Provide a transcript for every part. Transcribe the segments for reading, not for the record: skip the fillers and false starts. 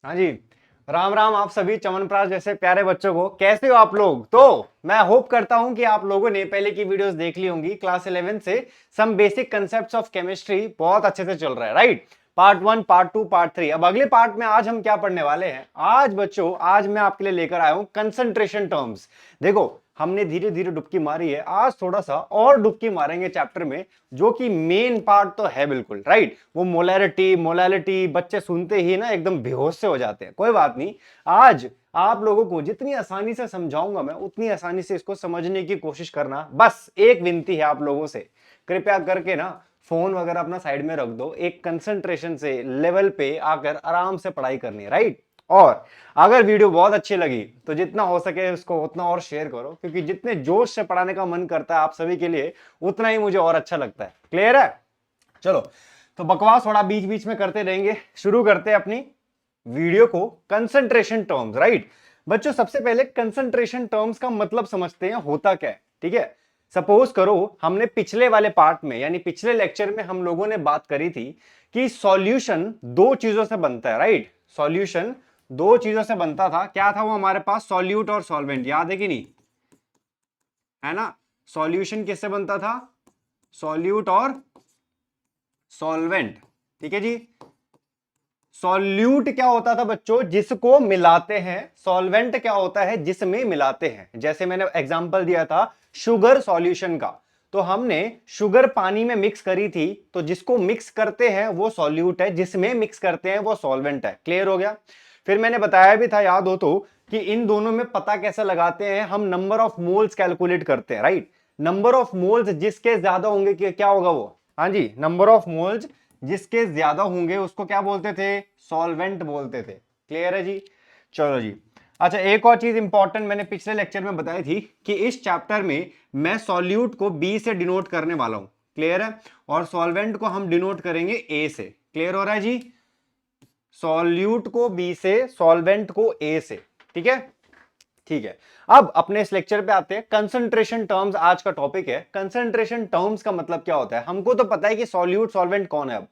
हाँ जी। राम राम आप सभी चमनप्राश जैसे प्यारे बच्चों को। कैसे हो आप लोग? तो मैं होप करता हूं कि आप लोगों ने पहले की वीडियोस देख ली होंगी क्लास 11 से। Some basic concepts of chemistry बहुत अच्छे से चल रहा है, राइट? Part 1, part 2, part 3। अब अगले पार्ट में आज हम क्या पढ़ने वाले हैं? आज बच्चों, आज मैं आपके लिए लेकर आया हूं कंसंट्रेशन टर्म्स। देखो, हमने धीरे धीरे डुबकी मारी है, आज थोड़ा सा और डुबकी मारेंगे चैप्टर में, जो कि मेन पार्ट तो है बिल्कुल, राइट? वो मोलैरिटी मोलैलिटी बच्चे सुनते ही ना एकदम बेहोश से हो जाते हैं। कोई बात नहीं, आज आप लोगों को जितनी आसानी से समझाऊंगा मैं, उतनी आसानी से इसको समझने की कोशिश करना। बस एक विनती है आप लोगों से, कृपया करके ना फोन वगैरह अपना साइड में रख दो, एक कंसंट्रेशन से लेवल पे आकर आराम से पढ़ाई करनी है, राइट? और अगर वीडियो बहुत अच्छी लगी तो जितना हो सके उसको उतना और शेयर करो, क्योंकि जितने जोश से पढ़ाने का मन करता है आप सभी के लिए, उतना ही मुझे और अच्छा लगता है। क्लियर है? चलो, तो बकवास थोड़ा बीच बीच में करते रहेंगे। शुरू करते हैं अपनी वीडियो को। Concentration terms, right? बच्चों, सबसे पहले कंसंट्रेशन टर्म्स का मतलब समझते हैं, होता क्या है। ठीक है? सपोज करो, हमने पिछले वाले पार्ट में यानी पिछले लेक्चर में हम लोगों ने बात करी थी कि सॉल्यूशन दो चीजों से बनता है, राइट? सॉल्यूशन दो चीजों से बनता था। क्या था वो हमारे पास? सॉल्यूट और सॉल्वेंट। याद है कि नहीं? है ना? सॉल्यूशन किससे बनता था? सॉल्यूट और सॉल्वेंट। ठीक है जी। सॉल्यूट क्या होता था बच्चों? जिसको मिलाते हैं। सॉल्वेंट क्या होता है? जिसमें मिलाते हैं। जैसे मैंने एग्जांपल दिया था शुगर सॉल्यूशन का, तो हमने शुगर पानी में मिक्स करी थी, तो जिसको मिक्स करते हैं वो सॉल्यूट है, जिसमें मिक्स करते हैं वो सॉल्वेंट है। क्लियर हो गया? फिर मैंने बताया भी था, याद हो तो, कि इन दोनों में पता कैसे लगाते हैं? हम नंबर ऑफ मोल्स कैलकुलेट करते हैं, राइट? नंबर ऑफ मोल्स जिसके ज्यादा होंगे क्या होगा वो? हाँ जी, नंबर ऑफ मोल्स जिसके ज्यादा होंगे उसको क्या बोलते थे? सॉल्वेंट बोलते थे। क्लियर है जी? चलो जी। अच्छा, एक और चीज इंपॉर्टेंट मैंने पिछले लेक्चर में बताई थी कि इस चैप्टर में मैं सॉल्यूट को बी से डिनोट करने वाला हूं। क्लियर है? और सॉल्वेंट को हम डिनोट करेंगे ए से। क्लियर हो रहा है जी? सॉल्यूट को बी से, सॉल्वेंट को ए से। ठीक है? ठीक है। अब अपने इस लेक्चर पे आते हैं। कंसंट्रेशन टर्म्स आज का टॉपिक है। कंसंट्रेशन टर्म्स का मतलब क्या होता है? हमको तो पता है कि सॉल्यूट सॉल्वेंट कौन है अब,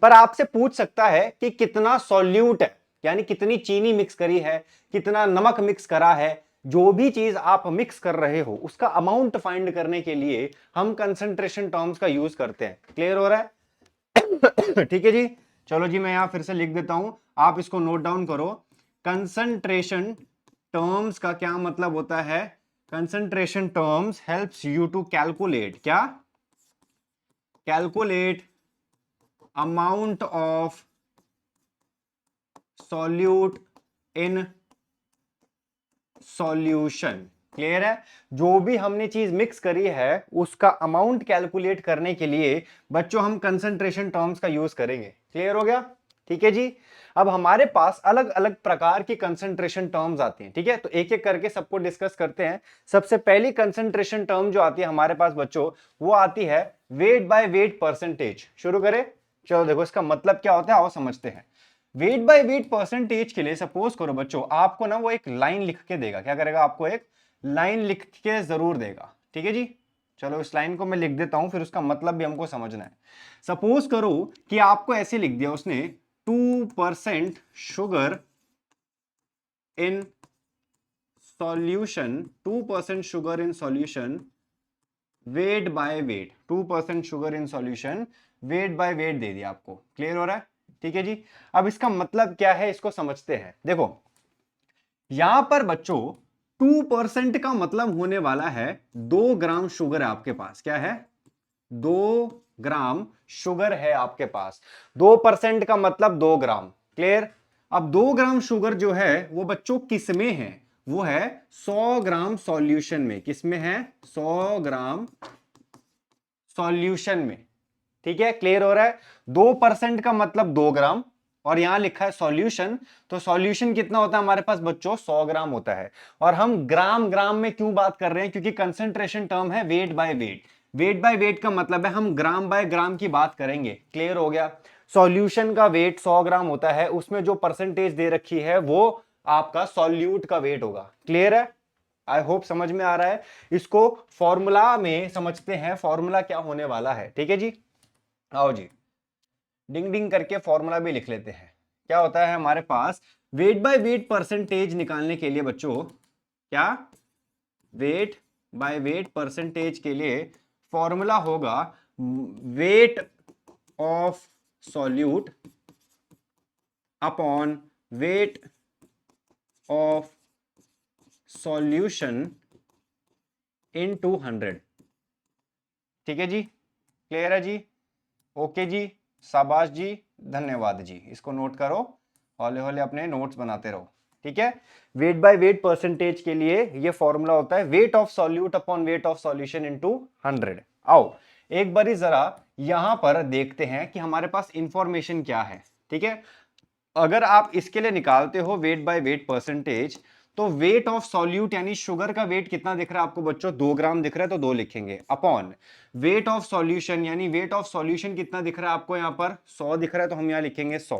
पर आपसे पूछ सकता है कि कितना सॉल्यूट है, यानी कितनी चीनी मिक्स करी है, कितना नमक मिक्स करा है। जो भी चीज आप मिक्स कर रहे हो उसका अमाउंट फाइंड करने के लिए हम कंसंट्रेशन टर्म्स का यूज करते हैं। क्लियर हो रहा है? ठीक है जी। चलो जी, मैं यहां फिर से लिख देता हूं, आप इसको नोट डाउन करो। कंसंट्रेशन टर्म्स का क्या मतलब होता है? Concentration terms helps you to calculate, क्या? Calculate amount of solute in solution. Clear है? जो भी हमने चीज मिक्स करी है उसका अमाउंट कैलकुलेट करने के लिए बच्चों हम कंसंट्रेशन टर्म्स का यूज करेंगे। क्लियर हो गया? ठीक है जी। अब हमारे पास अलग अलग प्रकार की कंसंट्रेशन टर्म्स आती हैं। ठीक है, तो एक एक करके सबको डिस्कस करते हैं। सबसे पहली कंसंट्रेशन टर्म जो आती है हमारे पास बच्चों, वो आती है वेट बाय वेट परसेंटेज। शुरू करें? चलो देखो, इसका मतलब क्या होता है आओ समझते हैं। वेट बाय वेट परसेंटेज के लिए सपोज करो बच्चों, आपको ना वो एक लाइन लिख के देगा। क्या करेगा? आपको एक लाइन लिख के जरूर देगा। ठीक है जी। चलो, इस लाइन को मैं लिख देता हूं, फिर उसका मतलब भी हमको समझना है। सपोज करो कि आपको ऐसे लिख दिया उसने, 2% sugar in solution, 2% sugar in solution weight by weight, 2% sugar in solution weight by weight दे दिया आपको। क्लियर हो रहा है? ठीक है जी। अब इसका मतलब क्या है इसको समझते हैं। देखो, यहां पर बच्चों 2% का मतलब होने वाला है 2 ग्राम शुगर है आपके पास। क्या है? 2 ग्राम शुगर है आपके पास। 2% का मतलब 2 ग्राम। क्लियर? अब 2 ग्राम शुगर जो है वो बच्चों किस में है? वो है 100 ग्राम सॉल्यूशन में। किस में है? 100 ग्राम सॉल्यूशन में। ठीक है? क्लियर हो रहा है? 2% का मतलब 2 ग्राम, और यहां लिखा है सॉल्यूशन, तो सॉल्यूशन कितना होता है हमारे पास बच्चों? 100 ग्राम होता है। और हम ग्राम ग्राम में क्यों बात कर रहे हैं? क्योंकि कंसंट्रेशन टर्म है wait by wait. Wait by wait का मतलब है हम ग्राम बाय ग्राम की बात करेंगे। क्लियर हो गया? सॉल्यूशन का वेट 100 ग्राम होता है, उसमें जो परसेंटेज दे रखी है वो आपका सॉल्यूट का वेट होगा। क्लियर है? आई होप समझ में आ रहा है। इसको फॉर्मूला में समझते हैं, फॉर्मूला क्या होने वाला है। ठीक है जी। आओ जी, डिंग डिंग करके फॉर्मूला भी लिख लेते हैं। क्या होता है हमारे पास, वेट बाय वेट परसेंटेज निकालने के लिए बच्चों, क्या वेट बाय वेट परसेंटेज के लिए फॉर्मूला होगा wait of solute upon weight of solution in 200। ठीक है जी, क्लियर है जी, ओके जी, शाबाश जी, धन्यवाद जी। इसको नोट करो, हौले हौले अपने नोट्स बनाते रहो। ठीक है, वेट बाय वेट परसेंटेज के लिए ये फॉर्मूला होता है wait of solute upon weight of solution into 100। आओ एक बारी जरा यहां पर देखते हैं कि हमारे पास इंफॉर्मेशन क्या है। ठीक है, अगर आप इसके लिए निकालते हो वेट बाय वेट परसेंटेज, तो वेट ऑफ सॉल्यूट यानी शुगर का वेट कितना दिख रहा है आपको बच्चों, 2 ग्राम दिख रहा है तो 2 लिखेंगे, अपॉन वेट ऑफ सॉल्यूशन यानी वेट ऑफ सॉल्यूशन कितना दिख रहा है आपको, यहां पर 100 दिख रहा है तो हम यहां लिखेंगे 100,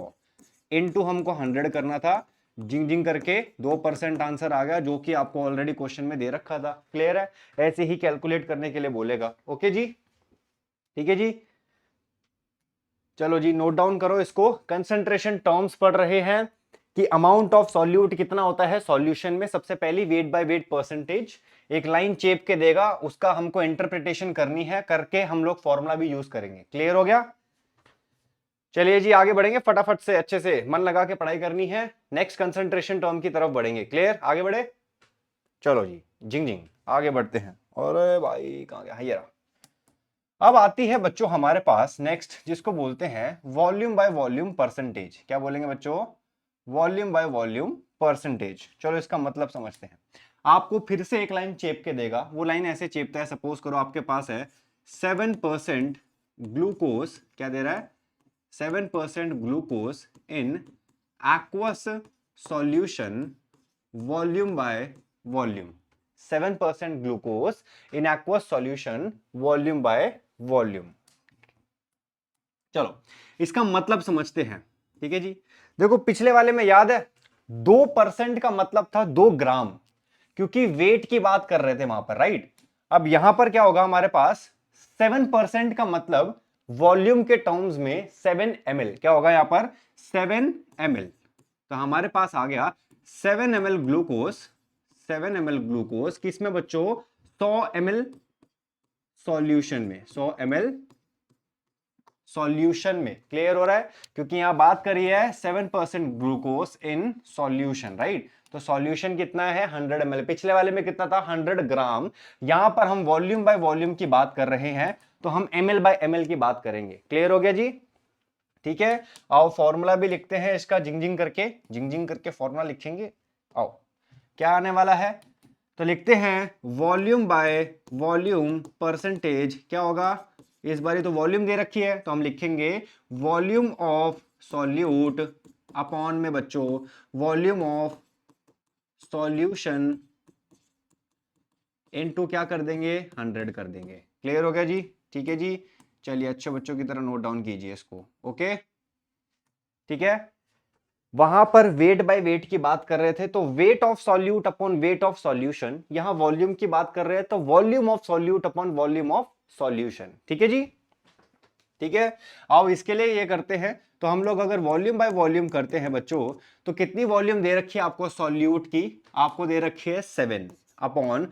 इनटू हमको 100 करना था, जिंग जिंग करके 2% आंसर आ गया, जो कि आपको ऑलरेडी क्वेश्चन में दे रखा था। क्लियर है, ऐसे ही कैलकुलेट करने के लिए बोलेगा। ओके जी, ठीक है जी, चलो जी नोट डाउन करो इसको। कंसंट्रेशन टर्म्स पढ़ रहे हैं कि अमाउंट ऑफ सॉल्यूट कितना होता है सॉल्यूशन में। सबसे पहली वेट बाय वेट परसेंटेज, एक लाइन चेप के देगा, उसका हमको इंटरप्रिटेशन करनी है, करके हम लोग फॉर्मूला भी यूज करेंगे। क्लियर हो गया, चलिए जी आगे बढ़ेंगे फटाफट से, अच्छे से मन लगा के पढ़ाई करनी है, नेक्स्ट कंसंट्रेशन टर्म की तरफ बढ़ेंगे। क्लियर, आगे बढ़े, चलो जी जिंग जिंग आगे बढ़ते हैं। अरे भाई कहां गया, ये रहा। अब आती है बच्चों हमारे पास नेक्स्ट, जिसको बोलते हैं वॉल्यूम बाय वॉल्यूम परसेंटेज। क्या बोलेंगे बच्चों, वॉल्यूम बाय वॉल्यूम परसेंटेज। चलो इसका मतलब समझते हैं। आपको फिर से एक लाइन चेप के देगा, वो लाइन ऐसे चेपता है, सपोज करो आपके पास है 7% ग्लूकोज, क्या दे रहा है 7% glucose in aqueous solution volume by volume, 7% glucose in aqueous solution volume by volume. चलो इसका मतलब समझते हैं। ठीक है जी, देखो पिछले वाले में याद है 2% का मतलब था 2 ग्राम, क्योंकि वेट की बात कर रहे थे वहां पर, राइट। अब यहां पर क्या होगा हमारे पास 7% का मतलब वॉल्यूम के टर्म्स में 7 ml, क्या होगा यहां पर 7 ml। तो हमारे पास आ गया 7 ml ग्लूकोज, 7 ml ग्लूकोज किसमें बच्चों, 100 ml सॉल्यूशन में, 100 ml सॉल्यूशन में। क्लियर हो रहा है, क्योंकि यहां बात करी है 7% ग्लूकोज इन सॉल्यूशन, राइट। तो सॉल्यूशन कितना है 100 ml, पिछले वाले में कितना था 100 ग्राम, यहां पर हम वॉल्यूम बाय वॉल्यूम की बात कर रहे हैं, तो हम ml बाय ml की बात करेंगे। क्लियर हो गया जी, ठीक है। आओ फॉर्मूला भी लिखते हैं इसका, जिंग जिंग करके फॉर्मूला लिखेंगे। आओ क्या आने वाला है, तो लिखते हैं वॉल्यूम बाय वॉल्यूम परसेंटेज, क्या होगा इस बारी तो वॉल्यूम दे रखी है, तो हम लिखेंगे वॉल्यूम ऑफ सॉल्यूट अपॉन में बच्चों वॉल्यूम ऑफ सॉल्यूशन इनटू क्या कर देंगे 100 कर देंगे। क्लियर हो गया जी, ठीक है जी, चलिए अच्छे बच्चों की तरह नोट डाउन कीजिए इसको। ओके ठीक है, वहां पर वेट बाय वेट की बात कर रहे थे, तो wait of solute upon weight of solution, यहां वॉल्यूम की बात कर रहे हैं तो volume of solute upon volume of solution. ठीक है जी, ठीक है। आओ इसके लिए ये करते हैं, तो हम लोग अगर वॉल्यूम बाय वॉल्यूम करते हैं बच्चों, तो कितनी वॉल्यूम दे रखी है आपको सॉल्यूट की, आपको दे रखी है 7 अपॉन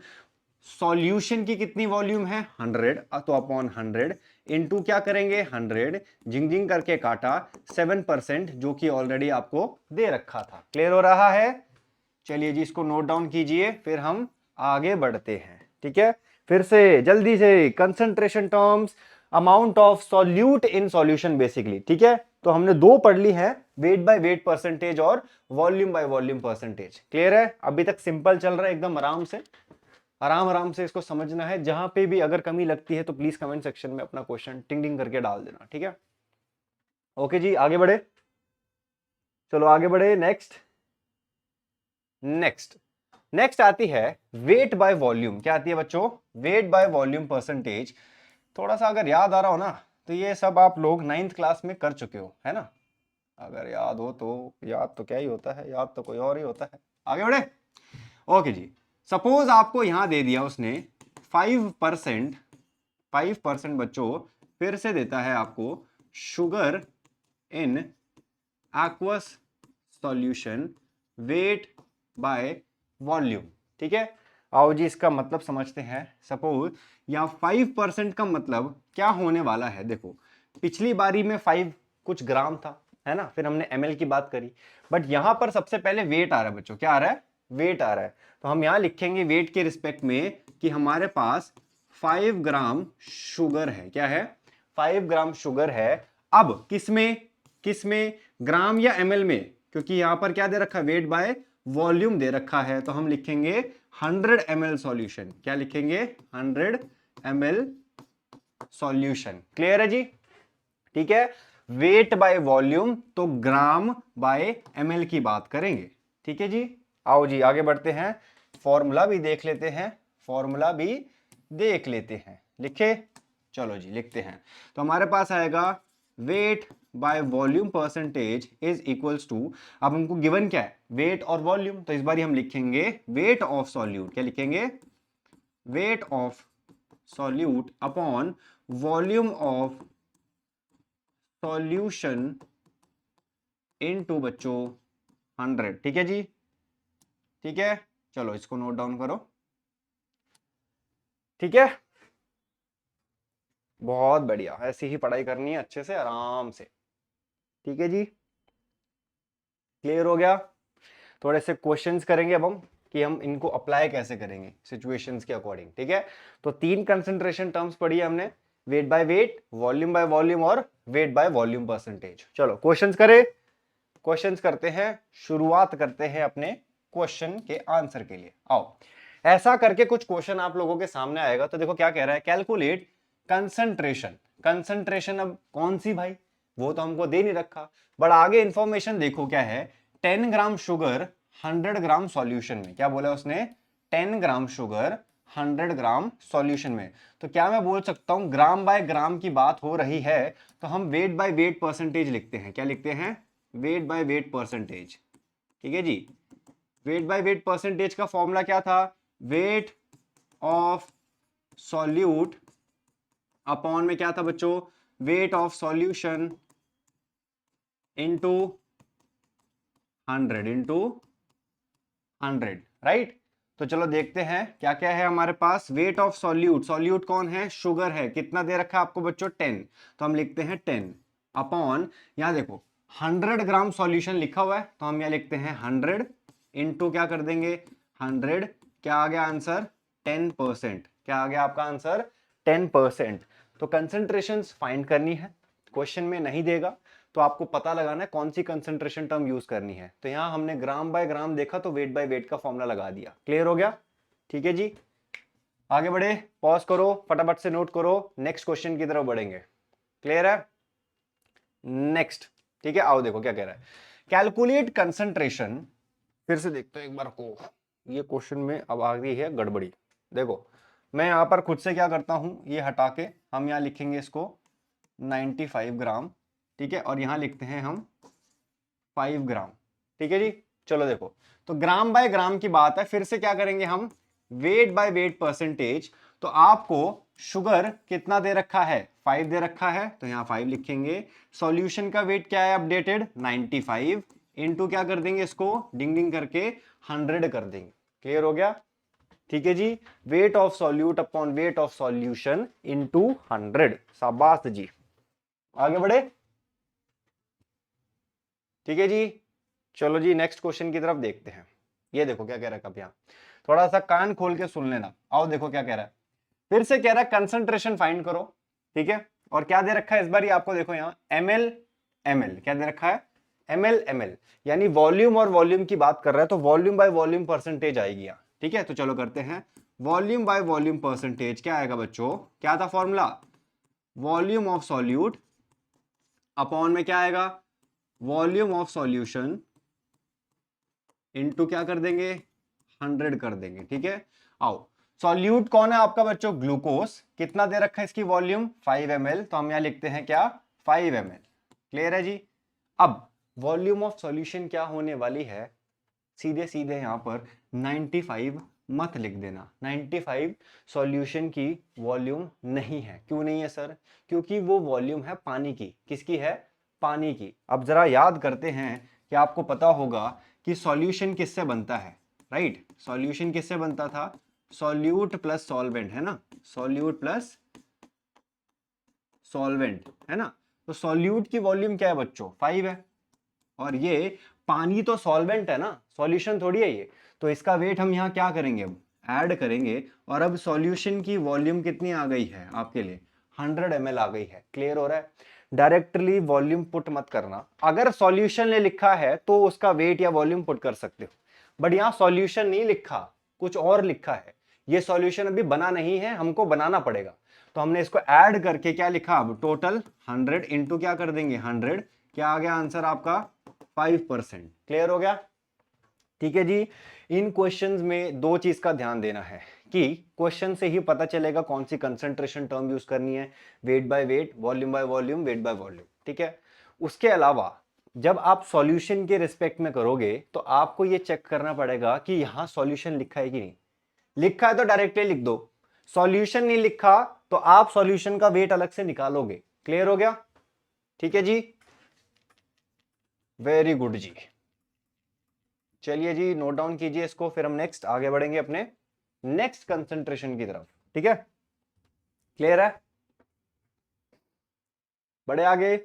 सॉल्यूशन की कितनी वॉल्यूम है 100, तो अपॉन 100 इनटू क्या करेंगे 100, जिंग जिंग करके काटा 7% जो कि ऑलरेडी आपको दे रखा था। क्लियर हो रहा है, चलिए जी इसको नोट डाउन कीजिए, फिर हम आगे बढ़ते हैं। ठीक है, फिर से जल्दी से concentration terms, amount of solute in solution basically. ठीक है, तो हमने दो पढ़ ली है, वेट बाय वेट परसेंटेज और volume by volume percentage. Clear है, अभी तक सिंपल चल रहा है एकदम आराम से, आराम आराम से इसको समझना है। जहां पे भी अगर कमी लगती है तो प्लीज कमेंट सेक्शन में अपना क्वेश्चन टिंग टिंग करके डाल देना। ठीक है, ओके जी आगे बढ़े, चलो आगे बढ़े। नेक्स्ट नेक्स्ट नेक्स्ट आती है वेट बाय वॉल्यूम। क्या आती है बच्चों, वेट बाय वॉल्यूम परसेंटेज। थोड़ा सा अगर याद आ रहा हो ना, तो ये सब आप लोग 9th क्लास में कर चुके हो, है ना। अगर याद हो तो, याद तो क्या ही होता है, याद तो कोई और ही होता है। आगे बढ़े, ओके जी। सपोज आपको यहां दे दिया उसने 5%, 5% बच्चों फिर से देता है आपको sugar in aqueous solution weight by volume. ठीक है, आओ जी इसका मतलब समझते हैं। सपोज यहाँ 5% का मतलब क्या होने वाला है, देखो पिछली बारी में 5 कुछ ग्राम था, है ना, फिर हमने ml की बात करी, बट यहां पर सबसे पहले वेट आ रहा है बच्चों, क्या आ रहा है, वेट आ रहा है। तो हम यहां लिखेंगे वेट के रिस्पेक्ट में कि हमारे पास 5 ग्राम शुगर है। क्या है, 5 ग्राम शुगर है। अब किसमें ग्राम या ml में, क्योंकि यहां पर क्या दे रखा है, वेट बाय वॉल्यूम दे रखा है, तो हम लिखेंगे 100 ml सॉल्यूशन। क्या लिखेंगे, 100 ml सॉल्यूशन। क्लियर है जी, ठीक है। वेट बाय वॉल्यूम तो ग्राम बाय ml की बात करेंगे। ठीक है जी, आओ जी आगे बढ़ते हैं, फॉर्मूला भी देख लेते हैं, फॉर्मूला भी देख लेते हैं। लिखे, चलो जी लिखते हैं। तो हमारे पास आएगा weight by volume percentage is equals to, अब हमको गिवन क्या है, वेट और वॉल्यूम, तो इस बार हम लिखेंगे वेट ऑफ सॉल्यूट। क्या लिखेंगे, wait of solute upon volume of solution into बच्चों 100। ठीक है जी, ठीक है, चलो इसको नोट डाउन करो। ठीक है, बहुत बढ़िया, ऐसी ही पढ़ाई करनी है अच्छे से आराम से। ठीक है जी, क्लियर हो गया। थोड़े से क्वेश्चंस करेंगे अब हम कि हम इनको अप्लाई कैसे करेंगे सिचुएशंस के अकॉर्डिंग। ठीक है, तो 3 कंसंट्रेशन टर्म्स पढ़ी है हमने, wait by weight, volume by volume और वेट बाय वॉल्यूम परसेंटेज। चलो क्वेश्चंस करें, क्वेश्चंस करते हैं, शुरुआत करते हैं अपने क्वेश्चन के आंसर के लिए। आओ, ऐसा करके कुछ क्वेश्चन आप लोगों के सामने आएगा, तो देखो क्या कह रहा है, कैलकुलेट कंसंट्रेशन। कंसंट्रेशन अब कौन सी भाई, वो तो हमको दे नहीं रखा, बट आगे इंफॉर्मेशन देखो क्या है, 10 ग्राम शुगर 100 ग्राम सॉल्यूशन में। क्या बोला उसने, 10 ग्राम शुगर 100 ग्राम सॉल्यूशन में। तो क्या मैं बोल सकता हूं, ग्राम बाय ग्राम की बात हो रही है, तो हम वेट बाय वेट परसेंटेज लिखते हैं। क्या लिखते हैं, वेट बाय वेट परसेंटेज। ठीक है जी, वेट बाय वेट परसेंटेज का फॉर्मूला क्या था, वेट ऑफ सॉल्यूट अपॉन में क्या था बच्चों, wait of solution into 100 into 100, right. तो चलो देखते हैं क्या क्या है हमारे पास, वेट ऑफ सॉल्यूट, सॉल्यूट कौन है, शुगर है, कितना दे रखा है आपको बच्चों, 10, तो हम लिखते हैं 10 अपॉन, यहां देखो 100 ग्राम सॉल्यूशन लिखा हुआ है, तो हम यहां लिखते हैं 100 इंटू क्या कर देंगे 100, क्या आ गया आंसर, 10%। क्या आ गया आपका आंसर, 10%। तो कंसेंट्रेशन फाइंड करनी है, क्वेश्चन में नहीं देगा, तो आपको पता लगाना है कौन सी कंसंट्रेशन टर्म यूज करनी है। तो यहां हमने ग्राम बाय ग्राम देखा, तो वेट बाय वेट का फॉर्मूला लगा दिया। क्लियर हो गया, ठीक है जी, आगे बढ़े, पॉज करो, फटाफट से नोट करो, नेक्स्ट क्वेश्चन की तरफ बढ़ेंगे। क्लियर है, नेक्स्ट। ठीक है, आओ देखो क्या कह रहा है, कैलकुलेट कंसंट्रेशन। फिर से देखते हैं एक बार को, ये क्वेश्चन में अब आ गई है गड़बड़ी। देखो मैं यहां पर खुद से क्या करता हूं, ये हटा के हम यहां लिखेंगे इसको 95 ग्राम। ठीक है, और यहां लिखते हैं हम 5 ग्राम। ठीक है जी, चलो देखो, तो ग्राम बाय ग्राम की बात है, फिर से क्या करेंगे हम, वेट बाय वेट परसेंटेज। तो आपको शुगर कितना दे रखा है, 5 दे रखा है, तो यहां 5 लिखेंगे। सॉल्यूशन का वेट क्या है अपडेटेड, 95 इंटू क्या कर देंगे इसको, डिंग डिंग करके 100 कर देंगे। क्लियर हो गया, ठीक है जी, weight of solute upon weight of solution into 100। शाबाश जी, आगे बढ़े, ठीक है जी, चलो जी नेक्स्ट क्वेश्चन की तरफ देखते हैं। ये देखो क्या कह रहा है, कब यहाँ थोड़ा सा कान खोल के सुन लेना। आओ देखो क्या कह रहा है, फिर से कह रहा है कंसंट्रेशन फाइंड करो। ठीक है, और क्या दे रखा है इस बार ये आपको देखो, यहाँ ml ml क्या दे रखा है, ml ml, यानी वॉल्यूम और वॉल्यूम की बात कर रहा है, तो वॉल्यूम बाय वॉल्यूम परसेंटेज आएगी यहाँ। ठीक है, तो चलो करते हैं, वॉल्यूम बाय वॉल्यूम परसेंटेज क्या आएगा बच्चों, क्या था formula, volume of solute upon में क्या आएगा, वॉल्यूम ऑफ सॉल्यूशन इनटू क्या कर देंगे 100 कर देंगे। ठीक है, आओ, सॉल्यूट कौन है आपका बच्चों, ग्लूकोज, कितना दे रखा है इसकी वॉल्यूम 5 ml, तो हम यहां लिखते हैं क्या 5 ml। क्लियर है जी, अब वॉल्यूम ऑफ सॉल्यूशन क्या होने वाली है, सीधे सीधे यहां पर 95 मत लिख देना, 95 सॉल्यूशन की वॉल्यूम नहीं है। क्यों नहीं है सर, क्योंकि वो वॉल्यूम है पानी की, किसकी है, पानी की। अब जरा याद करते हैं कि आपको पता होगा कि सॉल्यूशन किससे बनता है, राइट? सॉल्यूशन किससे बनता था? सॉल्यूट प्लस सॉल्वेंट, है ना? सॉल्यूट प्लस सॉल्वेंट, है ना? तो सॉल्यूट की वॉल्यूम क्या है बच्चों? 5 है, और ये पानी तो सॉल्वेंट है ना, सॉल्यूशन थोड़ी है ये। तो इसका वेट हम यहाँ क्या करेंगे, अब ऐड करेंगे, और अब सॉल्यूशन की वॉल्यूम कितनी आ गई है आपके लिए? 100 ml आ गई है। क्लियर हो रहा है? डायरेक्टली वॉल्यूम पुट मत करना। अगर सॉल्यूशन ने लिखा है तो उसका वेट या वॉल्यूम पुट कर सकते हो, बट यहाँ सॉल्यूशन नहीं लिखा, कुछ और लिखा है। ये सॉल्यूशन अभी बना नहीं है, हमको बनाना पड़ेगा। तो हमने इसको ऐड करके क्या लिखा, अब टोटल 100 इंटू क्या कर देंगे 100, क्या आ गया आंसर आपका? 5%। क्लियर हो गया? ठीक है जी। इन क्वेश्चंस में दो चीज का ध्यान देना है कि क्वेश्चन से ही पता चलेगा कौन सी कंसंट्रेशन टर्म यूज करनी है, wait by weight, volume by volume, weight by volume, ठीक है? उसके अलावा जब आप सॉल्यूशन के रिस्पेक्ट में करोगे तो आपको ये चेक करना पड़ेगा कि यहां सॉल्यूशन लिखा है कि नहीं। लिखा है तो डायरेक्टली लिख दो, सॉल्यूशन नहीं लिखा तो आप सॉल्यूशन का वेट अलग से निकालोगे। क्लियर हो गया? ठीक है जी, वेरी गुड जी। चलिए जी, नोट डाउन कीजिए इसको, फिर हम नेक्स्ट आगे बढ़ेंगे अपने नेक्स्ट कंसंट्रेशन की तरफ। ठीक है, क्लियर है? बड़े आगे।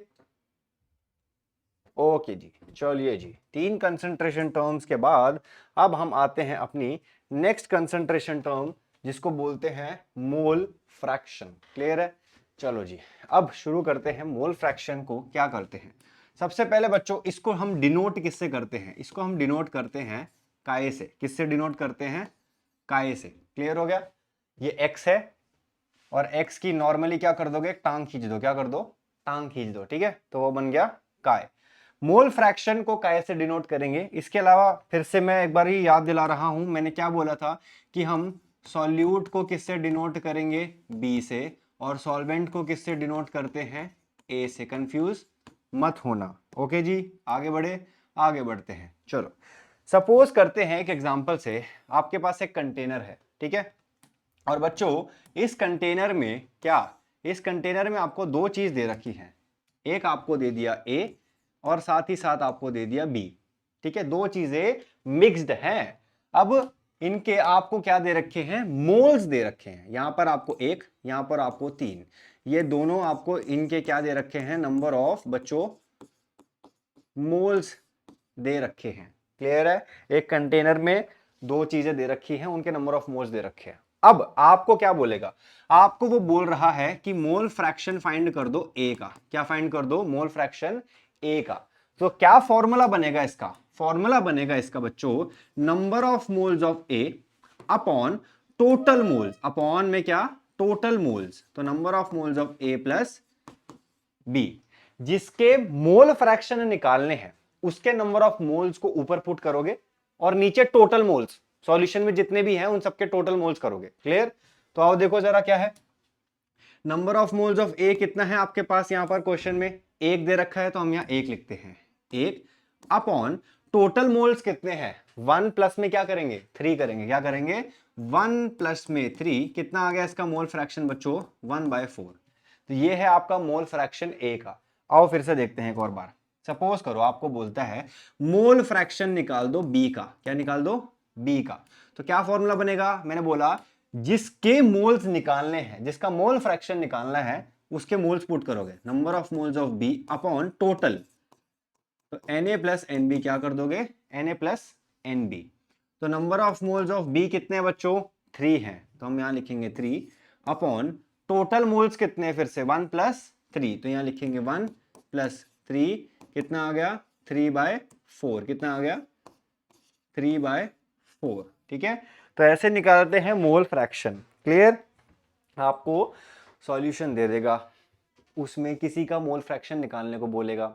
ओके जी, चलिए जी, 3 कंसंट्रेशन टर्म्स के बाद अब हम आते हैं अपनी नेक्स्ट कंसंट्रेशन टर्म, जिसको बोलते हैं मोल फ्रैक्शन। क्लियर है? चलो जी, अब शुरू करते हैं। मोल फ्रैक्शन को क्या करते हैं? सबसे पहले बच्चों, इसको हम डिनोट किससे करते हैं? इसको हम डिनोट करते हैं काय से। किससे डिनोट करते हैं? काय से। क्लियर हो गया? ये x है, और x की नॉर्मली क्या कर दोगे, टांग खींच दो। क्या कर दो? टांग खींच दो। ठीक है, तो वो बन गया काय। मोल फ्रैक्शन को काय से डिनोट करेंगे। इसके अलावा फिर से मैं एक बार ही याद दिला रहा हूं, मैंने क्या बोला था कि हम सॉल्यूट को किससे डिनोट करेंगे? b से, और सॉल्वेंट को किससे डिनोट करते हैं? a से। कंफ्यूज मत होना। ओके जी, आगे बढ़े, आगे बढ़ते हैं। चलो, सपोज करते हैं एक एग्जांपल से, आपके पास एक कंटेनर है, ठीक है? और बच्चों, इस कंटेनर में क्या, इस कंटेनर में आपको दो चीज दे रखी है। एक आपको दे दिया A, और साथ ही साथ आपको दे दिया B। ठीक है, दो चीजें मिक्स्ड हैं। अब इनके आपको क्या दे रखे हैं? मोल्स दे रखे हैं। यहां पर आपको 1, यहां पर आपको 3। ये दोनों आपको इनके क्या दे रखे हैं? नंबर ऑफ बच्चों मोल्स दे रखे हैं। क्लियर है? एक कंटेनर में दो चीजें दे रखी हैं, उनके नंबर ऑफ मोल्स दे रखे हैं। अब आपको क्या बोलेगा? आपको वो बोल रहा है कि मोल फ्रैक्शन फाइंड कर दो ए का। क्या फाइंड कर दो? मोल फ्रैक्शन ए का। तो क्या फॉर्मूला बनेगा इसका? फॉर्मूला बनेगा इसका बच्चों, number of moles of A upon total moles. Upon में क्या? Total moles. तो number of moles of A plus B. जिसके मोल फ्रैक्शन निकालने हैं उसके नंबर ऑफ मोल्स को ऊपर पुट करोगे, और नीचे टोटल मोल्स, सॉल्यूशन में जितने भी हैं उन सबके टोटल मोल्स करोगे। क्लियर? तो आओ देखो जरा क्या है। नंबर ऑफ मोल्स ऑफ ए कितना है आपके पास? यहां पर क्वेश्चन में 1 दे रखा है, तो हम यहां 1 लिखते हैं। 1 अपॉन टोटल मोल्स कितने हैं? 1 प्लस में क्या करेंगे? 3 करेंगे। क्या करेंगे? 1 प्लस में 3। कितना आ गया इसका मोल फ्रैक्शन बच्चों? 1/4। तो ये है आपका मोल फ्रैक्शन ए का। आओ फिर से देखते हैं एक और बार। सपोज करो आपको बोलता है मोल फ्रैक्शन निकाल दो बी का। क्या निकाल दो? बी का। तो क्या फॉर्मूला बनेगा? मैंने बोला जिसके मोल्स निकालने हैं, जिसका मोल फ्रैक्शन निकालना है, उसके मोल्स पुट करोगे, number of moles of B upon total. तो Na प्लस एन बी क्या कर दोगे? Na plus N B. तो number of moles of B कितने हैं बच्चों? 3 हैं, तो हम यहां लिखेंगे 3 अपॉन टोटल मोल्स कितने हैं? फिर से 1 प्लस 3, तो यहां लिखेंगे 1 प्लस 3। कितना आ गया? 3/4। कितना आ गया? 3/4। ठीक है, तो ऐसे निकालते हैं मोल फ्रैक्शन। क्लियर? आपको सॉल्यूशन दे देगा, उसमें किसी का मोल फ्रैक्शन निकालने को बोलेगा,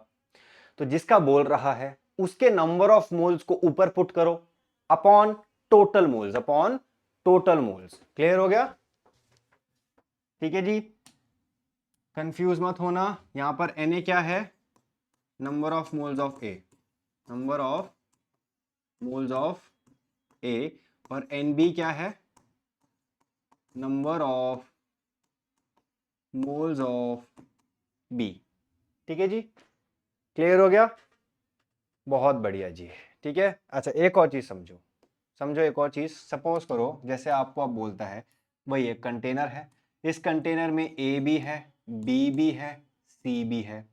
तो जिसका बोल रहा है उसके नंबर ऑफ मोल्स को ऊपर पुट करो upon total moles, upon total moles. Clear हो गया? ठीक है जी, कंफ्यूज मत होना। यहां पर Na क्या है? Number of moles of A, number of moles of A, और Nb क्या है? Number of moles of B. ठीक है जी, क्लियर हो गया? बहुत बढ़िया जी। ठीक है, अच्छा एक और चीज समझो, समझो एक और चीज। सपोज करो जैसे आपको अब बोलता है वही एक कंटेनर है, इस कंटेनर में ए भी है, बी भी है, सी भी है,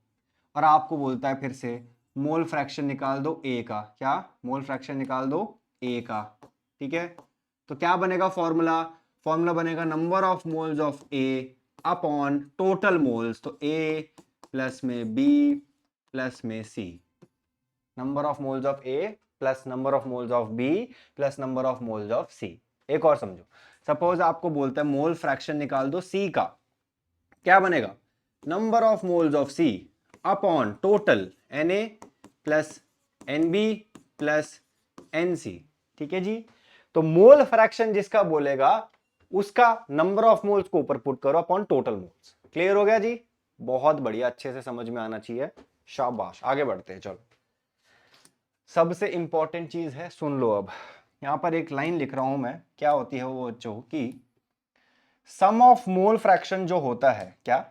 और आपको बोलता है फिर से मोल फ्रैक्शन निकाल दो ए का। क्या? मोल फ्रैक्शन निकाल दो ए का। ठीक है, तो क्या बनेगा फॉर्मूला? फॉर्मूला बनेगा number of moles of A upon total moles, तो ए प्लस में बी प्लस में C, number of moles of A plus number of moles of B plus number of moles of C. एक और समझो, suppose आपको बोलता है mole fraction निकाल दो सी का, क्या बनेगा? Number of moles of C upon total Na plus Nb plus Nc। ठीक है जी, तो मोल फ्रैक्शन जिसका बोलेगा उसका नंबर ऑफ मोल्स को ऊपर पुट करो अपॉन टोटल मोल्स। क्लियर हो गया जी? बहुत बढ़िया, अच्छे से समझ में आना चाहिए, शाबाश। आगे बढ़ते हैं, चलो। सबसे इंपॉर्टेंट चीज है, सुन लो अब। यहां पर एक लाइन लिख रहा हूं मैं, क्या होती है वो बच्चों की, सम ऑफ मोल फ्रैक्शन जो होता है, क्या?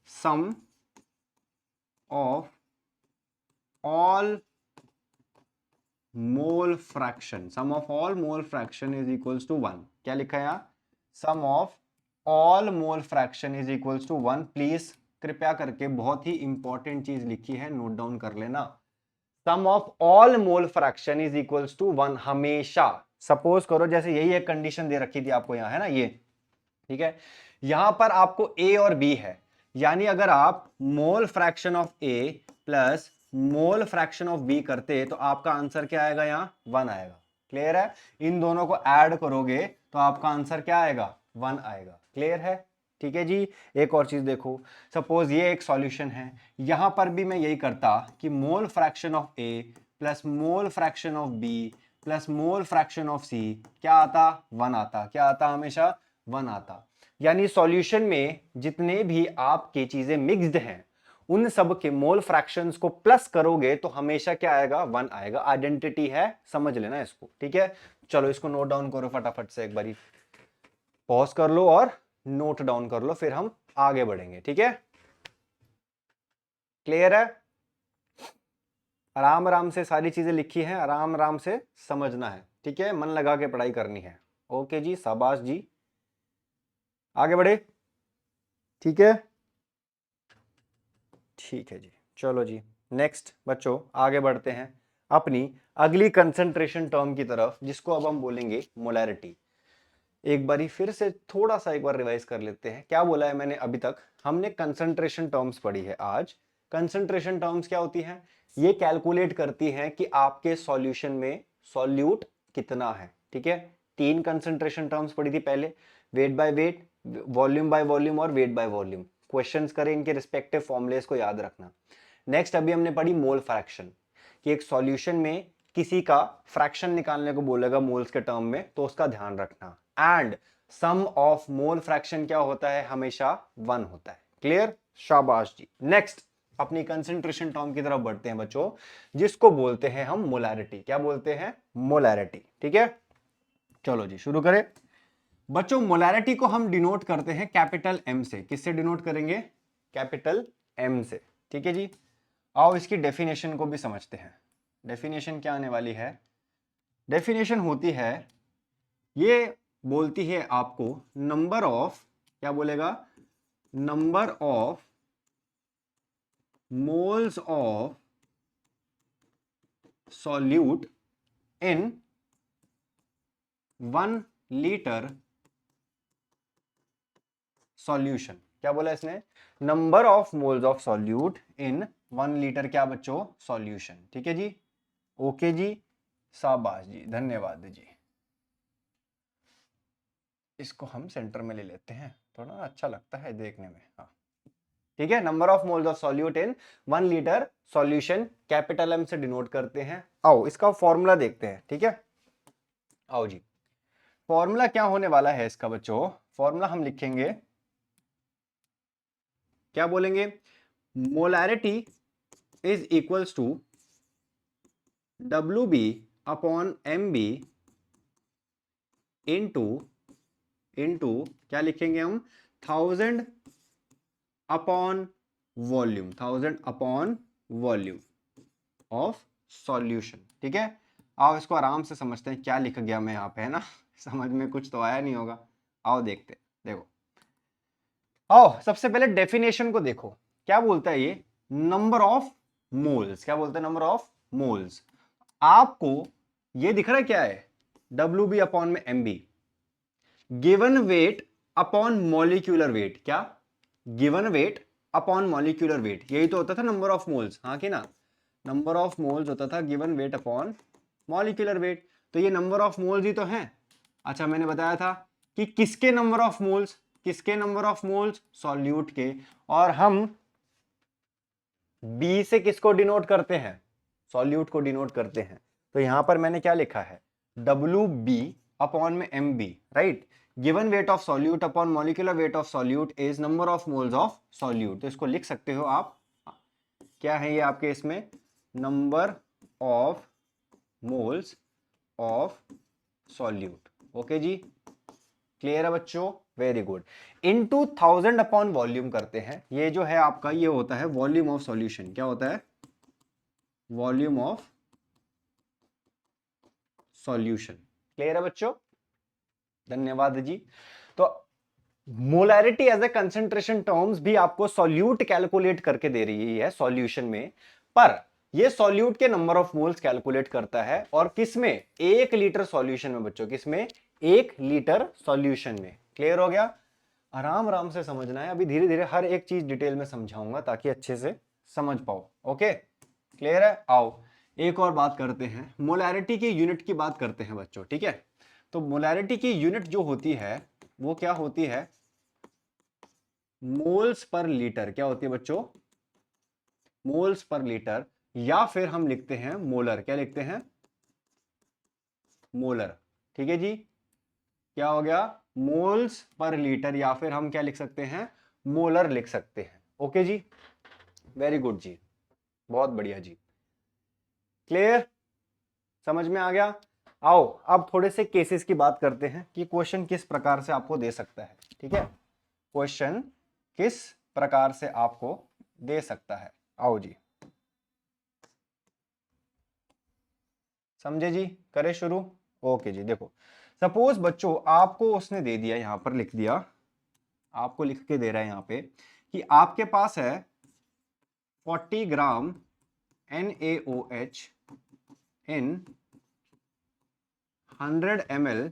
Sum of all mole fraction, sum of all mole fraction is equals to 1। क्या लिखा है यहां? Sum of all mole fraction is equals to 1। Please कृपया करके बहुत ही इंपॉर्टेंट चीज लिखी है, नोट डाउन कर लेना। Sum of all mole fraction is equals to 1 हमेशा। सपोज करो जैसे यही एक कंडीशन दे रखी थी आपको यहां, है ना ये, ठीक है, यहां पर आपको ए और बी है, यानी अगर आप mole fraction of A plus mole fraction of B करते तो आपका आंसर क्या आएगा? यहां 1 आएगा। क्लियर है? इन दोनों को ऐड करोगे तो आपका आंसर क्या आएगा? 1 आएगा। क्लियर है? ठीक है जी। एक और चीज देखो, सपोज ये एक सॉल्यूशन है, यहां पर भी मैं यही करता कि mole fraction of A plus mole fraction of B plus mole fraction of C क्या आता? 1 आता। क्या आता? हमेशा 1 आता। यानी सॉल्यूशन में जितने भी आपके चीजें मिक्स्ड हैं उन सब के मोल फ्रैक्शंस को प्लस करोगे तो हमेशा क्या आएगा? 1 आएगा। आइडेंटिटी है, समझ लेना इसको। ठीक है, चलो इसको नोट डाउन करो फटाफट से, एक बारी पॉज कर लो और नोट डाउन कर लो, फिर हम आगे बढ़ेंगे। ठीक है, क्लियर है? आराम आराम से सारी चीजें लिखी हैं, आराम आराम से समझना है। ठीक है, मन लगा के पढ़ाई करनी है। ओके जी, शाबाश जी, आगे बढ़े। ठीक है, ठीक है जी, चलो जी। नेक्स्ट बच्चों आगे बढ़ते हैं अपनी अगली कंसंट्रेशन टर्म की तरफ, जिसको अब हम बोलेंगे मोलैरिटी। एक बारी फिर से थोड़ा सा एक बार रिवाइज कर लेते हैं, क्या बोला है मैंने अभी तक? हमने कंसंट्रेशन टर्म्स पढ़ी है आज। कंसंट्रेशन टर्म्स क्या होती हैं? ये कैलकुलेट करती हैं कि आपके सॉल्यूशन में सॉल्यूट कितना है। ठीक है, 3 कंसंट्रेशन टर्म्स पढ़ी थी पहले, wait by weight, volume by volume और वेट बाय वॉल्यूम। क्वेश्चंस करें, इनके रिस्पेक्टिव फॉर्मुलेस को याद रखना। नेक्स्ट अभी हमने पढ़ी मोल फ्रैक्शन, कि एक सॉल्यूशन में किसी का फ्रैक्शन निकालने को बोलेगा मोल्स के टर्म में, तो उसका ध्यान रखना। And sum of mole fraction क्या होता है? हमेशा 1 होता है। क्लियर? शाबाश जी। नेक्स्ट अपनी कंसंट्रेशन टर्म की तरफ बढ़ते हैं बच्चों, जिसको बोलते हैं हम मोलैरिटी। क्या बोलते हैं? मोलैरिटी। ठीक है, चलो जी शुरू करें बच्चों। मोलैरिटी को हम डिनोट करते हैं कैपिटल एम से। किससे डिनोट करेंगे? कैपिटल एम से। ठीक है जी, आओ इसकी डेफिनेशन को भी समझते हैं। डेफिनेशन क्या आने वाली है? डेफिनेशन होती है, ये बोलती है आपको नंबर ऑफ, क्या बोलेगा? Number of moles of solute in 1 litre solution. क्या बोला इसने? Number of moles of solute in 1 litre क्या बच्चों? सॉल्यूशन। ठीक है जी, ओके जी, शाबाश जी, धन्यवाद जी। इसको हम सेंटर में ले लेते हैं, थोड़ा अच्छा लगता है देखने में। हाँ ठीक है, number of moles of solute in 1 litre solution capital M से डिनोट करते हैं। आओ इसका फॉर्मूला देखते हैं। ठीक है, आओ जी, फॉर्मूला क्या होने वाला है इसका बच्चों? फॉर्मूला हम लिखेंगे, क्या बोलेंगे? Molarity is equals to WB upon MB into into क्या लिखेंगे हम? 1000 upon volume, 1000 upon volume of solution. ठीक है, आओ इसको आराम से समझते हैं क्या लिख गया मैं यहाँ पे, है ना। समझ में कुछ तो आया नहीं होगा, आओ देखते हैं। देखो, आओ सबसे पहले डेफिनेशन को देखो, क्या बोलता है ये, नंबर ऑफ मोल्स। क्या बोलता है, नंबर ऑफ मोल्स। आपको ये दिख रहा है क्या है, WB अपॉन में MB, given weight upon molecular weight. क्या, given weight upon molecular weight, यही तो होता था नंबर ऑफ मोल्स, हाँ कि ना। नंबर ऑफ मोल्स होता था given weight upon molecular wait. तो ये नंबर ऑफ मोल्स ही तो हैं। अच्छा, मैंने बताया था कि किसके नंबर ऑफ मोल्स, किसके नंबर ऑफ मोल्स, सॉल्यूट के। और हम B से किसको डिनोट करते हैं, सॉल्यूट को डिनोट करते हैं। तो यहां पर मैंने क्या लिखा है, WB अपॉन में MB, right. Given wait of solute upon molecular wait of solute is number of moles of solute. तो इसको लिख सकते हो आप, क्या है ये आपके इसमें, number of moles of solute. Okay जी, क्लियर है बच्चों, very good. Into 1000 upon volume करते हैं, ये जो है आपका ये होता है वॉल्यूम ऑफ सॉल्यूशन। क्या होता है, वॉल्यूम ऑफ सॉल्यूशन। क्लियर है बच्चों, धन्यवाद जी। तो molarity as a concentration terms भी आपको सॉल्यूट कैलकुलेट करके दे रही है सॉल्यूशन में, पर ये सॉल्यूट के नंबर ऑफ मोल्स कैलकुलेट करता है। और किसमें, 1 लीटर सॉल्यूशन में बच्चों, किसमें, 1 लीटर सॉल्यूशन में। क्लियर हो गया, आराम आराम से समझना है, अभी धीरे धीरे हर एक चीज डिटेल में समझाऊंगा ताकि अच्छे से समझ पाओ। ओके, क्लियर है। आओ एक और बात करते हैं, मोलैरिटी की यूनिट की बात करते हैं बच्चों। ठीक है, तो मोलैरिटी की यूनिट जो होती है वो क्या होती है, मोल्स पर लीटर। क्या होती है बच्चों, मोल्स पर लीटर, या फिर हम लिखते हैं मोलर। क्या लिखते हैं, मोलर। ठीक है जी, क्या हो गया, मोल्स पर लीटर, या फिर हम क्या लिख सकते हैं, मोलर लिख सकते हैं। ओके जी, वेरी गुड जी, बहुत बढ़िया जी, क्लियर, समझ में आ गया। आओ अब थोड़े से केसेस की बात करते हैं कि क्वेश्चन किस प्रकार से आपको दे सकता है। ठीक है, क्वेश्चन किस प्रकार से आपको दे सकता है। आओ जी, समझे जी, करे शुरू। ओके जी, देखो सपोज बच्चों आपको उसने दे दिया, यहां पर लिख दिया, आपको लिख के दे रहा है यहां पे कि आपके पास है 40 ग्राम NaOH इन 100 ml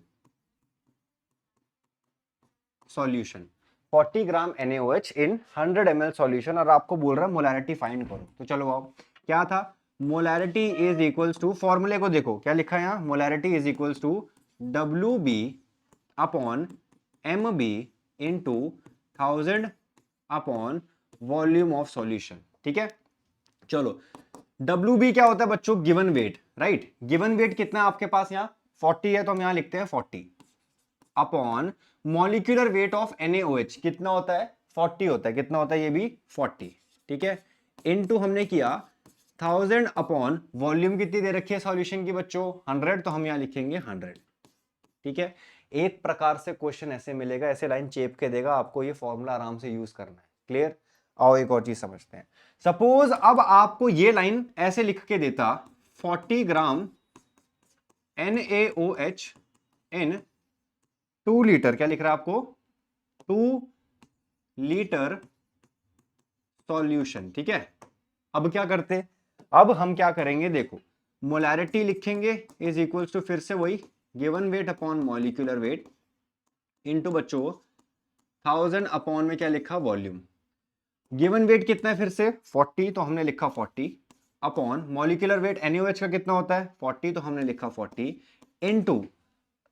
सॉल्यूशन, 40 ग्राम NaOH इन 100 ml सॉल्यूशन, और आपको बोल रहा है मोलैरिटी फाइंड करो। तो चलो आओ, क्या था, मोलैरिटी इज इक्वल्स टू, फॉर्मूले को देखो क्या लिखा है यहां, molarity is equals to WB upon MB into 1000 upon volume of solution. ठीक है, चलो WB क्या होता है बच्चों, given weight, right. Given weight कितना है आपके पास, यहाँ 40 है, तो हम यहां लिखते हैं 40 upon molecular weight of NaOH कितना होता है, 40 होता है, कितना होता है ये भी 40। ठीक है, इनटू हमने किया 1000 अपॉन वॉल्यूम कितनी दे रखी है सॉल्यूशन की बच्चों, 100, तो हम यहां लिखेंगे 100। ठीक है, एक प्रकार से क्वेश्चन ऐसे मिलेगा, ऐसे लाइन चेप के देगा आपको, ये फॉर्मूला आराम से यूज करना है। क्लियर, आओ एक और चीज समझते हैं। सपोज अब आपको ये लाइन ऐसे लिख के देता, 40 ग्राम NaOH इन 2 लीटर, क्या लिख रहा है आपको, 2 लीटर सॉल्यूशन। ठीक है, अब क्या करते, अब हम क्या करेंगे, देखो मोलैरिटी लिखेंगे इज इक्वल्स टू, फिर से वही given weight upon molecular weight into बच्चों 1000 अपॉन में क्या लिखा, वॉल्यूम। गिवन वेट कितना है फिर से 40, तो हमने लिखा 40 अपॉन मॉलिक्यूलर वेट NaOH का कितना होता है 40, तो हमने लिखा 40 इनटू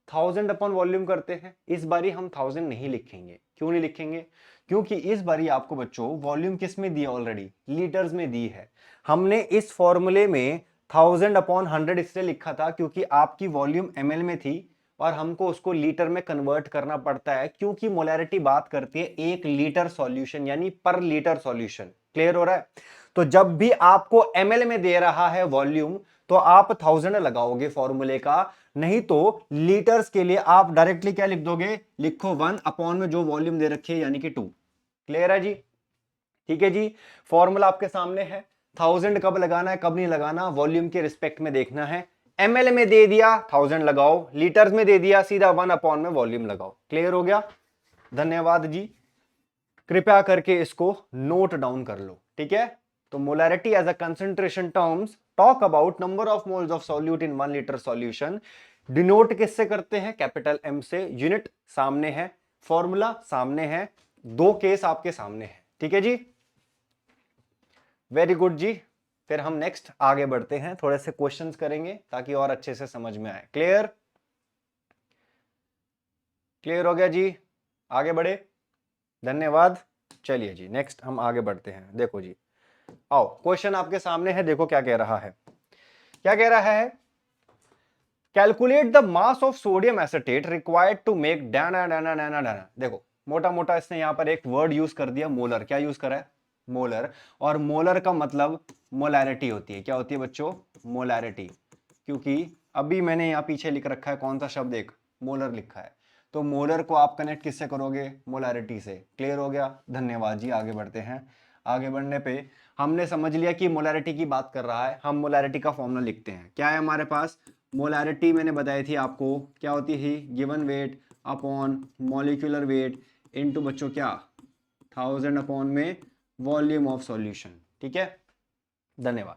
1000 अपॉन वॉल्यूम करते हैं। इस बारी हम 1000 नहीं लिखेंगे, क्यों नहीं लिखेंगे, क्योंकि इस बारी आपको बच्चों वॉल्यूम किस में दी है, ऑलरेडी लीटर्स में दी है। हमने इस फॉर्मूले में 1000 अपॉन 100 इसलिए लिखा था क्योंकि आपकी वॉल्यूम ml में थी और हमको उसको लीटर में कन्वर्ट करना पड़ता है, क्योंकि मोलैरिटी बात करती है 1 लीटर सॉल्यूशन यानी पर लीटर सॉल्यूशन। क्लियर हो रहा है, तो जब भी आपको ml में दे रहा है वॉल्यूम तो आप 1000 लगाओगे फॉर्मूले का, नहीं तो लीटर्स के लिए आप डायरेक्टली क्या लिख दोगे, लिखो 1 अपॉन में जो वॉल्यूम दे रखी है यानी कि 2। क्लियर है जी, ठीक है जी, फॉर्मूला आपके सामने है। 1000 कब लगाना है कब नहीं लगाना, वॉल्यूम के रिस्पेक्ट में देखना है। ml में दे दिया 1000 लगाओ, लीटर्स में दे दिया सीधा 1 में वॉल्यूम लगाओ। क्लियर हो गया, धन्यवाद जी। कृपया करके इसको नोट डाउन कर लो, ठीक है। तो molarity as a concentration terms talk about number of moles of solute in 1 litre solution. Denote किससे करते हैं, कैपिटल एम से। यूनिट सामने है, फॉर्मूला सामने है, दो केस आपके सामने है, ठीक है जी। वेरी गुड जी। फिर हम नेक्स्ट आगे बढ़ते हैं, थोड़े से क्वेश्चंस करेंगे ताकि और अच्छे से समझ में आए। क्लियर, क्लियर हो गया जी, आगे बढ़े, धन्यवाद। चलिए जी नेक्स्ट हम आगे बढ़ते हैं। देखो जी, आओ क्वेश्चन आपके सामने है, देखो क्या कह रहा है। क्या कह रहा है, calculate the mass of sodium acetate required to make डाना डाना डाना डाना। देखो मोटा मोटा इसने यहां पर एक वर्ड यूज कर दिया, मोलर। क्या यूज करा है, मोलर। और मोलर का मतलब मोलैरिटी होती है। क्या होती है बच्चों, मोलैरिटी। क्योंकि अभी मैंने यहां पीछे लिख रखा है कौन सा शब्द, एक मोलर लिखा है, तो मोलर को आप कनेक्ट किससे करोगे, मोलैरिटी से। क्लियर हो गया, धन्यवाद जी। आगे बढ़ते हैं। आगे बढ़ने पे हमने समझ लिया कि मोलैरिटी की बात कर रहा है, हम मोलैरिटी का फॉर्मूला लिखते हैं। क्या है हमारे पास, मोलैरिटी मैंने बताई थी आपको, क्या होती थी, given weight upon molecular weight into बच्चों क्या, 1000 अपॉन में वॉल्यूम ऑफ सॉल्यूशन, ठीक है, धन्यवाद।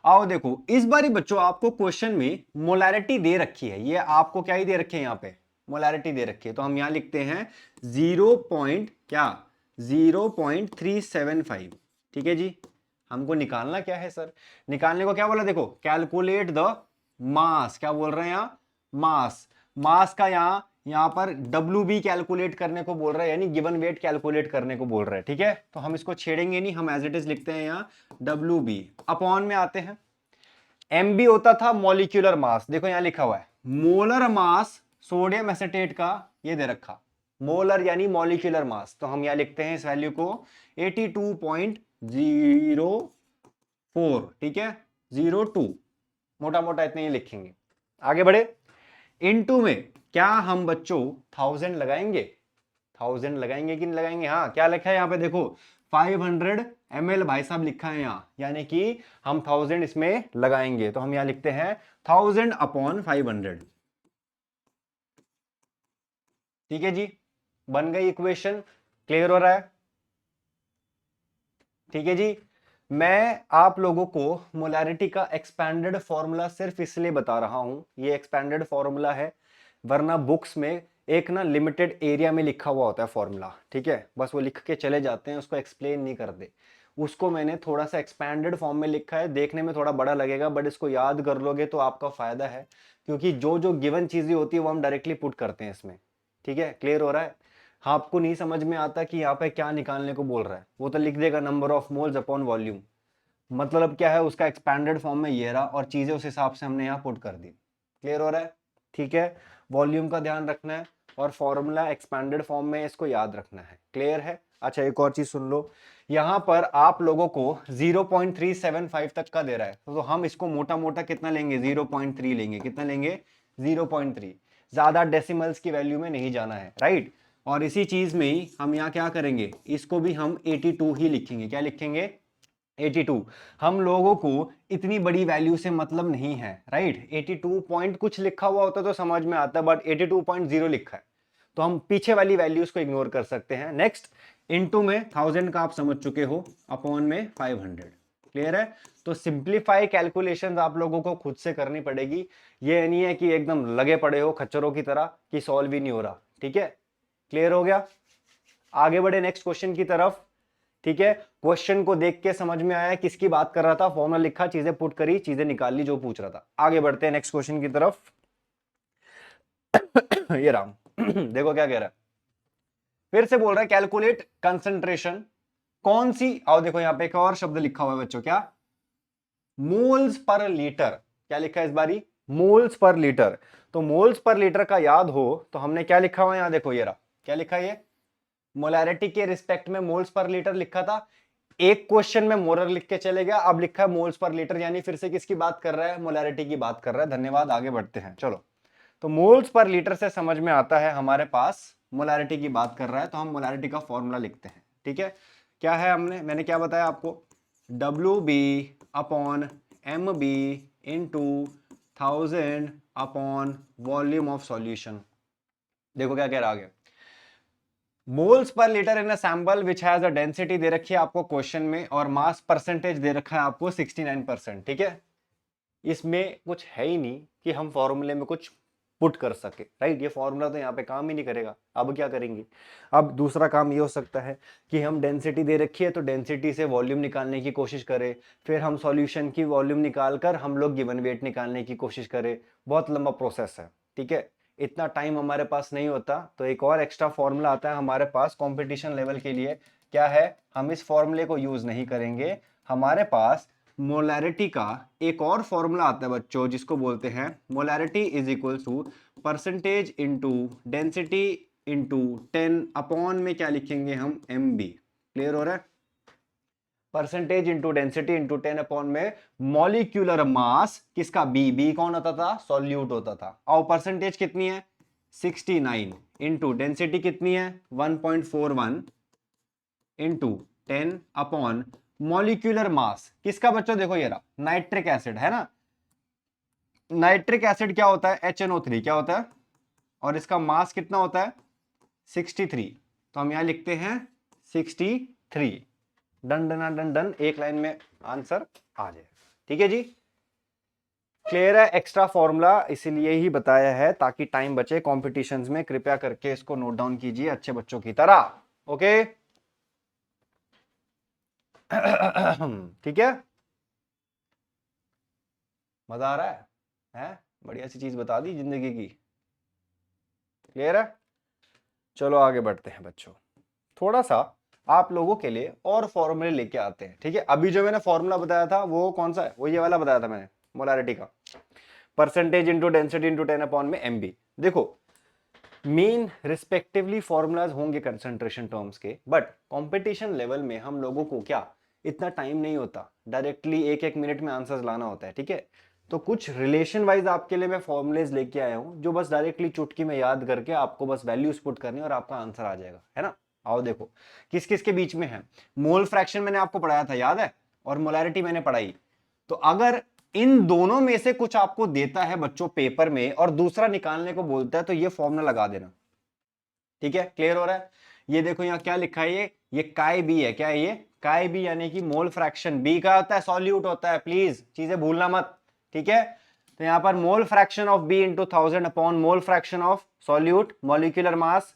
आओ देखो इस बारी बच्चों आपको क्वेश्चन में मोलैरिटी दे रखी है, ये आपको क्या ही दे रखी है, यहाँ पे मोलैरिटी दे रखी है। तो हम यहां लिखते हैं 0.375, ठीक है जी। हमको निकालना क्या है सर, निकालने को क्या बोला, देखो कैलकुलेट द मास, क्या बोल रहे हैं यहां, मास। मास का यहां पर WB कैलकुलेट करने को बोल रहा है, यानी गिवन वेट कैलकुलेट करने को बोल रहा है, ठीक है। तो हम इसको छेड़ेंगे नहीं, हम एज इट इज लिखते हैं यहां WB। अपॉन में आते हैं, MB होता था मॉलिक्यूलर मास, देखो यहां लिखा हुआ है मोलर मास सोडियम एसिटेट का, ये दे रखा मोलर यानी मॉलिक्यूलर मास। तो हम यहां लिखते हैं इस वैल्यू को 82.04, ठीक है, 02, मोटा मोटा इतने ही लिखेंगे। आगे बढ़े, इनटू में क्या हम बच्चों 1000 लगाएंगे, 1000 लगाएंगे कि नहीं लगाएंगे, हाँ क्या लिखा है यहाँ पे देखो 500 ml भाई साहब लिखा है यहाँ, यानी कि हम 1000 इसमें लगाएंगे। तो हम यहाँ लिखते हैं 1000 अपॉन 500, ठीक है जी, बन गई इक्वेशन। क्लियर हो रहा है, ठीक है जी। मैं आप लोगों को मोलैरिटी का एक्सपैंडेड फॉर्मूला सिर्फ इसलिए बता रहा हूं, ये एक्सपैंडेड फॉर्मूला है, वरना बुक्स में एक ना लिमिटेड एरिया में लिखा हुआ होता है फॉर्मूला, ठीक है, बस वो लिख के चले जाते हैं, उसको एक्सप्लेन नहीं करते। उसको मैंने थोड़ा सा एक्सपैंडेड फॉर्म में लिखा है, देखने में थोड़ा बड़ा लगेगा बट इसको याद कर लोगे तो आपका फायदा है, क्योंकि जो जो गिवन चीजें होती है वो हम डायरेक्टली पुट करते हैं इसमें, ठीक है। क्लियर हो रहा है, हाँ आपको नहीं समझ में आता कि यहाँ पे क्या निकालने को बोल रहा है, वो तो लिख देगा number of moles upon volume, मतलब क्या है उसका एक्सपैंडेड फॉर्म में ये रहा, और चीजें उस हिसाब से हमने यहाँ पुट कर दी। क्लियर हो रहा है, ठीक है, वॉल्यूम का ध्यान रखना है और फॉर्मूला एक्सपैंडेड फॉर्म में इसको याद रखना है। क्लियर है, अच्छा एक और चीज सुन लो, यहां पर आप लोगों को 0.375 तक का दे रहा है, तो हम इसको मोटा मोटा कितना लेंगे, 0.3 लेंगे, कितना लेंगे, 0.3, ज्यादा डेसिमल्स की वैल्यू में नहीं जाना है, राइट। और इसी चीज में ही हम यहाँ क्या करेंगे, इसको भी हम 82 ही लिखेंगे, क्या लिखेंगे, 82। हम लोगों को इतनी बड़ी वैल्यू से मतलब नहीं है, राइट। 82 पॉइंट कुछ लिखा हुआ होता तो समझ में आता, बट 82.0 लिखा है, तो हम पीछे वाली वैल्यूज को इग्नोर कर सकते हैं। नेक्स्ट, इनटू में 1000 का आप समझ चुके हो, अपॉन में 500। क्लियर है, तो सिंप्लीफाई कैलकुलेशंस आप लोगों को खुद से करनी पड़ेगी, ये नहीं है कि एकदम लगे पड़े हो खच्चरों की तरह कि सॉल्व ही नहीं हो रहा, ठीक है। क्लियर हो गया, आगे बढ़े नेक्स्ट क्वेश्चन की तरफ, ठीक है। क्वेश्चन को देख के समझ में आया किसकी बात कर रहा था, फॉर्मूला लिखा, चीजें पुट करी, चीजें निकाल ली जो पूछ रहा था। आगे बढ़ते हैं नेक्स्ट क्वेश्चन की तरफ। ये राम देखो क्या कह रहा है, फिर से बोल रहा है कैलकुलेट कंसंट्रेशन, कौन सी, आओ देखो यहां पे एक और शब्द लिखा हुआ है बच्चों, क्या, मोल्स पर लीटर। क्या लिखा है इस बारी, मोल्स पर लीटर। तो मोल्स पर लीटर का याद हो तो हमने क्या लिखा हुआ है, यहां देखो ये रहा, क्या लिखा है, ये मोलैरिटी के रिस्पेक्ट में मोल्स पर लीटर लिखा था, एक क्वेश्चन में मोलर लिख के चले गया, अब लिखा है मोल्स पर लीटर, यानी फिर से किसकी बात कर रहा है, मोलैरिटी की बात कर रहा है। धन्यवाद, आगे बढ़ते हैं, चलो। तो मोल्स पर लीटर से समझ में आता है हमारे पास मोलैरिटी की बात कर रहा है, तो हम मोलैरिटी का फॉर्मूला लिखते हैं, ठीक है। क्या है, मैंने क्या बताया आपको, WB upon M B into 1000 upon volume of solution. देखो क्या कह रहा आगे, moles per litre in a sample which has a density दे रखी है आपको क्वेश्चन में, और मास परसेंटेज दे रखा है आपको 69%। ठीक है, इसमें कुछ है ही नहीं कि हम फॉर्मूले में कुछ पुट कर सके, राइट। ये फॉर्मूला तो यहाँ पे काम ही नहीं करेगा। अब क्या करेंगे, अब दूसरा काम ये हो सकता है कि हम डेंसिटी दे रखी है तो डेंसिटी से वॉल्यूम निकालने की कोशिश करें, फिर हम सॉल्यूशन की वॉल्यूम निकाल कर हम लोग गिवन वेट निकालने की कोशिश करें। बहुत लंबा प्रोसेस है, ठीक है, इतना टाइम हमारे पास नहीं होता। तो एक और एक्स्ट्रा फॉर्मूला आता है हमारे पास कंपटीशन लेवल के लिए। क्या है, हम इस फॉर्मूले को यूज नहीं करेंगे, हमारे पास मोलैरिटी का एक और फॉर्मूला आता है बच्चों, जिसको बोलते हैं molarity is equal to percentage into density into 10 upon में क्या लिखेंगे हम, एम बी। क्लियर हो रहा है, percentage into density into 10 upon में मॉलिक्यूलर मास किसका, बी, बी कौन होता था, सॉल्यूट होता था। और परसेंटेज कितनी है 69 इंटू डेंसिटी कितनी है 1.41 इंटू 10 अपॉन मॉलिक्यूलर मास किसका बच्चों, देखो ये रहा नाइट्रिक एसिड है ना। नाइट्रिक एसिड क्या होता है, HNO3 क्या होता है, और इसका मास कितना होता है 63। तो हम यहां लिखते हैं 63। डन डन डन डन, एक लाइन में आंसर आ जाए। ठीक है जी, क्लियर है। एक्स्ट्रा फॉर्मूला इसीलिए ही बताया है ताकि टाइम बचे कॉम्पिटिशन्स में। कृपया करके इसको नोट डाउन कीजिए अच्छे बच्चों की तरह, ओके। ठीक है, मजा आ रहा है? बढ़िया सी चीज बता दी जिंदगी की। क्लियर है, चलो आगे बढ़ते हैं बच्चों। थोड़ा सा आप लोगों के लिए और फॉर्मूले लेके आते हैं। ठीक है, अभी जो मैंने फॉर्मूला बताया था वो कौन सा है, वो ये वाला बताया था मैंने, मोलारिटी का, percentage into density into 10 upon में एम बी। देखो मीन रिस्पेक्टिवली फॉर्मूलाज होंगे कंसंट्रेशन टर्म्स के, बट कंपटीशन लेवल में हम लोगों को क्या इतना टाइम नहीं होता, डायरेक्टली एक एक मिनट में आंसर्स लाना होता है। ठीक है, तो कुछ रिलेशन वाइज आपके लिए मैं फॉर्मुलेज लेके आया हूं जो बस डायरेक्टली चुटकी में याद करके आपको बस वैल्यूज पुट करनी और आपका आंसर आ जाएगा, है ना। आओ देखो किस किस के बीच में है। मोल फ्रैक्शन मैंने आपको पढ़ाया था, याद है, और मोलैरिटी मैंने पढ़ाई। तो अगर इन दोनों में से कुछ आपको देता है बच्चों पेपर में और दूसरा निकालने को बोलता है तो ये फॉर्मूला लगा देना। ठीक है, क्लियर हो रहा है। ये देखो यहाँ क्या लिखा है, ये काय बी है, क्या है ये, काय बी यानी कि मोल फ्रैक्शन। बी का होता है सॉल्यूट होता है, प्लीज चीजें भूलना मत। ठीक है, तो यहां पर mole fraction of B into 1000 upon mole fraction of solute molecular mass,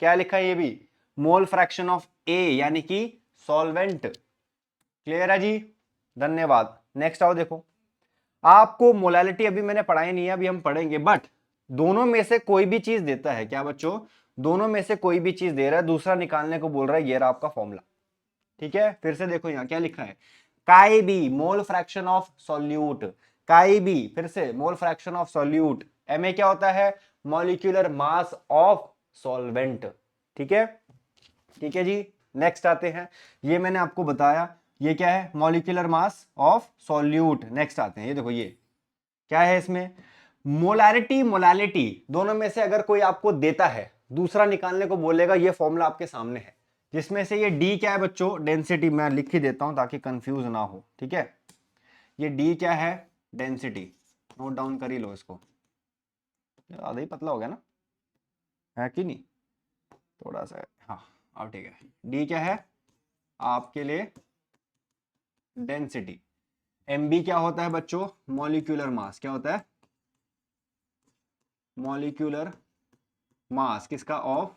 क्या लिखा है ये भी, मोल फ्रैक्शन ऑफ ए यानी कि सॉल्वेंट। क्लियर है जी, धन्यवाद। नेक्स्ट आओ देखो, आपको मोलालिटी अभी मैंने पढ़ाई नहीं है, अभी हम पढ़ेंगे, बट दोनों में से कोई भी चीज देता है, क्या बच्चों, दोनों में से कोई भी चीज दे रहा है, दूसरा निकालने को बोल रहा है, ये रहा आपका फॉर्मूला। ठीक है, फिर से देखो यहां क्या लिखा है, chi B mole fraction of solute, chi B फिर से mole fraction of solute, M A क्या होता है, मॉलिक्यूलर मास ऑफ सॉल्वेंट। ठीक है, ठीक है जी, नेक्स्ट आते हैं, ये मैंने आपको बताया, ये क्या है, molecular mass of solute. Next आते हैं, ये देखो ये क्या है, इसमें मोलैरिटी मोलालिटी दोनों में से अगर कोई आपको देता है दूसरा निकालने को बोलेगा, ये फॉर्मूला आपके सामने है, जिसमें से ये डी क्या है बच्चों, डेंसिटी, मैं लिख ही देता हूं ताकि कंफ्यूज ना हो। ठीक है, ये डी क्या है, डेंसिटी, नोट डाउन कर ही लो इसको, ज्यादा ही पतला हो गया ना, है कि नहीं, थोड़ा सा, हाँ अब ठीक है। डी क्या है आपके लिए, डेंसिटी। एम बी क्या होता है बच्चों, मॉलिक्यूलर मास, क्या होता है, मॉलिक्यूलर मास किसका, ऑफ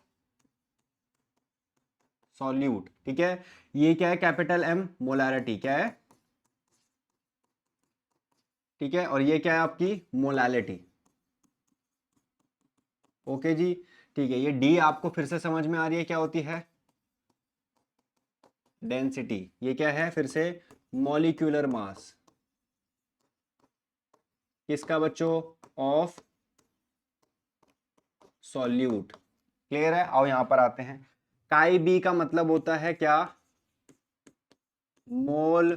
सॉल्यूट। ठीक है, ये क्या है, कैपिटल एम, मोलैरिटी क्या है, ठीक है, और ये क्या है आपकी मोलालिटी। ओके जी, ठीक है, ये डी आपको फिर से समझ में आ रही है क्या होती है, डेंसिटी। ये क्या है फिर से, मॉलिक्यूलर मास किसका बच्चों, ऑफ सॉल्यूट। क्लियर है, आओ यहां पर आते हैं, काई बी का मतलब होता है क्या, मोल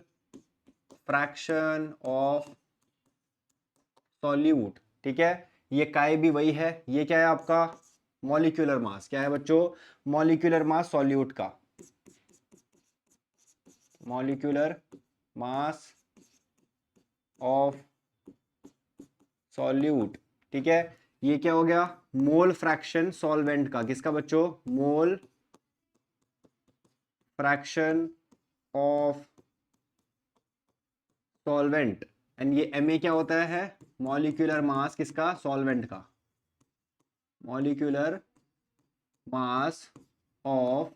फ्रैक्शन ऑफ सॉल्यूट। ठीक है, ये काय भी वही है, ये क्या है आपका, मॉलिक्यूलर मास, क्या है बच्चों, मॉलिक्यूलर मास सॉल्यूट का, मॉलिक्यूलर मास ऑफ सॉल्यूट, ठीक है। ये क्या हो गया, मोल फ्रैक्शन सॉल्वेंट का, किसका बच्चों, मोल फ्रैक्शन ऑफ सॉल्वेंट। एंड ये Ma क्या होता है, मॉलिक्यूलर मास किसका, सॉल्वेंट का, मॉलिक्यूलर मास ऑफ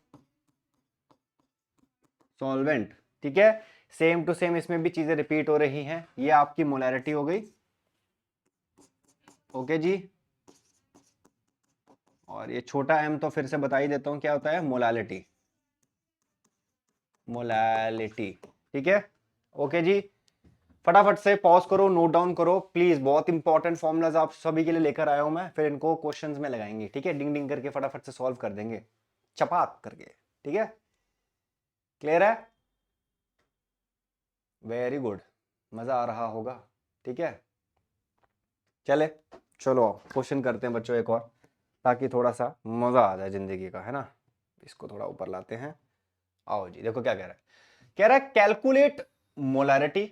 सॉल्वेंट, ठीक है। सेम टू सेम इसमें भी चीजें रिपीट हो रही हैं। ये आपकी मोलैरिटी हो गई, ओके जी। और ये छोटा m तो फिर से बता ही देता हूं क्या होता है, मोलालिटी, मोलालिटी, ठीक है, ओके जी। फटाफट से पॉज करो, नोट डाउन करो प्लीज, बहुत इंपॉर्टेंट फॉर्मूलाज आप सभी के लिए लेकर आया हूं मैं, फिर इनको क्वेश्चंस में लगाएंगे, ठीक है। डिंग डिंग करके फटाफट से सॉल्व कर देंगे, चपात करके, ठीक है। क्लियर है, वेरी गुड, मजा आ रहा होगा, ठीक है। चले, चलो क्वेश्चन करते हैं बच्चों एक और, ताकि थोड़ा सा मजा आ जाए जिंदगी का, है ना। इसको थोड़ा ऊपर लाते हैं, आओ जी, देखो क्या कह रहा है, कह रहा है कैलकुलेट मोलैरिटी,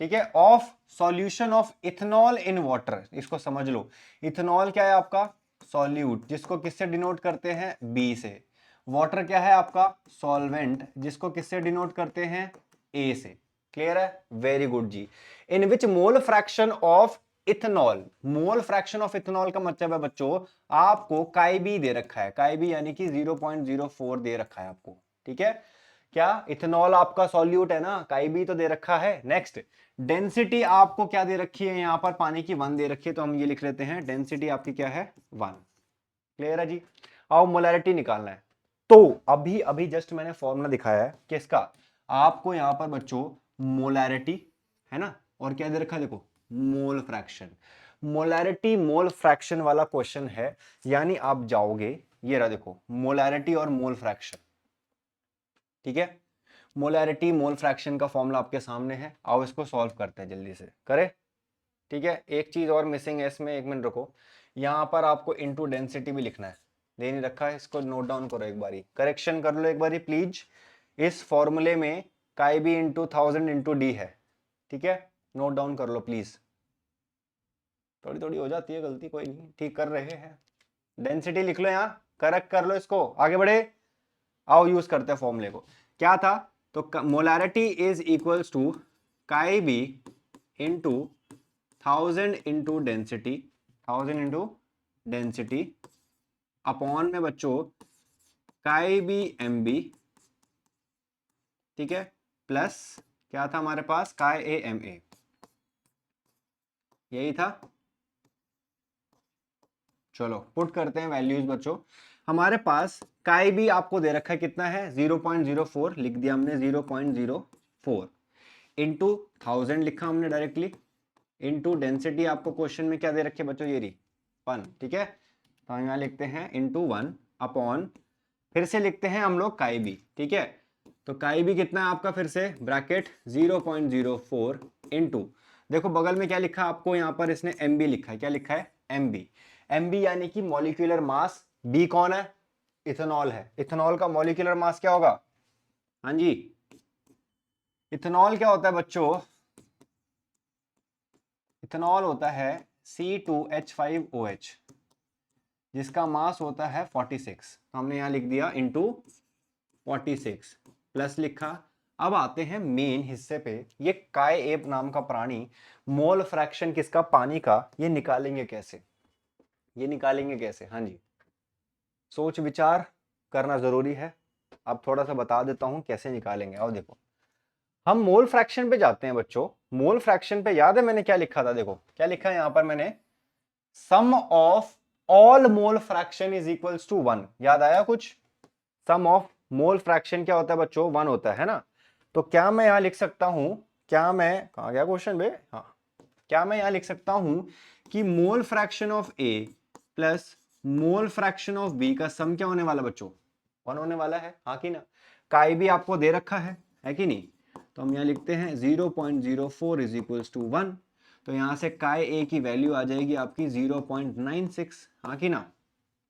ठीक है, of solution of ethanol in water. इसको समझ लो, इथेनॉल क्या है आपका, सॉल्यूट, जिसको किससे डिनोट करते हैं, बी से। वाटर क्या है आपका, सॉल्वेंट, जिसको किससे डिनोट करते हैं, ए से। क्लियर है, वेरी गुड जी। In which mole fraction of ethanol, mole fraction of ethanol का मतलब है बच्चों, आपको काईबी दे रखा है, काईबी यानी कि 0.04 दे रखा है आपको, ठीक है। क्या, इथेनॉल आपका सॉल्यूट है ना, काईबी तो दे रखा है। नेक्स्ट, डेंसिटी आपको क्या दे रखी है, यहां पर पानी की 1 दे रखी है, तो हम ये लिख लेते हैं डेंसिटी आपकी क्या है, 1। क्लियर है जी। आओ मोलैरिटी निकालना है, तो अभी अभी जस्ट मैंने फॉर्मूला दिखाया है किसका, आपको यहां पर बच्चों मोलैरिटी, है ना, और क्या दे रखा है, देखो mole fraction. Molarity mole fraction वाला क्वेश्चन है, यानी आप जाओगे, ये रहा देखो मोलैरिटी और मोल फ्रैक्शन, ठीक है। मोलैरिटी मोल फ्रैक्शन का फॉर्मूला आपके सामने है, आओ इसको सॉल्व करते हैं, जल्दी से करें, ठीक है। एक चीज और मिसिंग है इसमें, एक मिनट रुको, यहां पर आपको इनटू डेंसिटी भी लिखना है, दे नहीं रखा है, इसको नोट डाउन करो एक बारी, करेक्शन कर लो एक बारी प्लीज। इस फॉर्मूले में काई बी इंटू 1000 इंटू डी है, ठीक है, नोट डाउन कर लो प्लीज। थोड़ी थोड़ी हो जाती है गलती, कोई नहीं, ठीक कर रहे हैं। डेंसिटी लिख लो यहाँ, करेक्ट कर लो इसको, आगे बढ़े, आओ यूज करते हैं फॉर्मूले को। क्या था, तो molarity is equals to chi B into 1000 into density, 1000 into density upon में बच्चों काई बी एम बी, ठीक है, प्लस क्या था हमारे पास, काई ए एम ए, यही था। चलो पुट करते हैं वैल्यूज बच्चों, हमारे पास काई बी आपको दे रखा है कितना है, 0.04 लिख दिया हमने, 0.04 इंटू 1000 लिखा हमने डायरेक्टली, इंटू डेंसिटी आपको क्वेश्चन में क्या दे रखे बच्चों, ये रही 1, ठीक है, तो हम यहाँ लिखते हैं इंटू 1 अपॉन, फिर से लिखते हैं हम लोग काई बी, ठीक है। तो काई बी कितना है आपका, फिर से ब्रैकेट 0.04 इंटू, देखो बगल में क्या लिखा है आपको, यहाँ पर इसने एम बी लिखा है, क्या लिखा है, एम बी, एम बी यानी कि मॉलिक्यूलर मास, बी कौन है, इथेनॉल है, इथेनॉल का मॉलिक्यूलर मास क्या होगा, हाँ जी, इथेनॉल क्या होता है बच्चों, इथेनॉल होता है C2H5OH, जिसका मास होता है 46, तो हमने यहां लिख दिया इंटू 46 प्लस लिखा। अब आते हैं मेन हिस्से पे, ये काय एप नाम का प्राणी मोल फ्रैक्शन किसका, पानी का, ये निकालेंगे कैसे, ये निकालेंगे कैसे, हाँ जी, सोच विचार करना जरूरी है। अब थोड़ा सा बता देता हूं कैसे निकालेंगे, आओ देखो, हम मोल फ्रैक्शन पे जाते हैं बच्चों। मोल फ्रैक्शन पे याद है मैंने क्या लिखा था, देखो क्या लिखा है यहां पर मैंने, sum of all mole fraction is equals to 1, याद आया कुछ, सम ऑफ मोल फ्रैक्शन क्या होता है बच्चों, 1 होता है ना। तो क्या मैं यहां लिख सकता हूं, क्या मैं, कहां गया क्वेश्चन बे, हाँ, क्या मैं यहां लिख सकता हूं कि mole fraction of A plus mole fraction of B का सम क्या होने वाला बच्चों, 1 होने वाला है, हाँ कि ना। काई भी आपको दे रखा है कि नहीं, तो हम यहां लिखते हैं 0.04 इज इक्वल्स टू 1, तो यहां से काय ए की वैल्यू आ जाएगी आपकी 0.96, हाँ कि ना,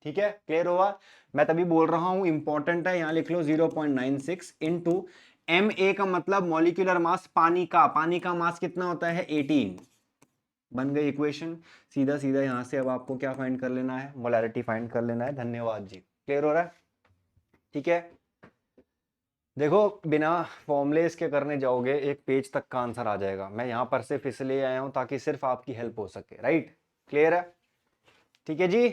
ठीक है, क्लियर हुआ। मैं तभी बोल रहा हूं इंपॉर्टेंट है, यहां लिख लो 0.96 इंटू Ma का मतलब मॉलिक्यूलर मास पानी का मास कितना होता है 18। बन गई इक्वेशन। सीधा सीधा यहां से अब आपको क्या फाइंड कर लेना है, मोलैरिटी फाइंड कर लेना है। धन्यवाद जी, क्लियर हो रहा है? ठीक है, देखो बिना फॉर्मुलेस के करने जाओगे एक पेज तक का आंसर आ जाएगा। मैं यहां पर सिर्फ इसलिए आया हूं ताकि सिर्फ आपकी हेल्प हो सके, राइट? क्लियर है? ठीक है जी।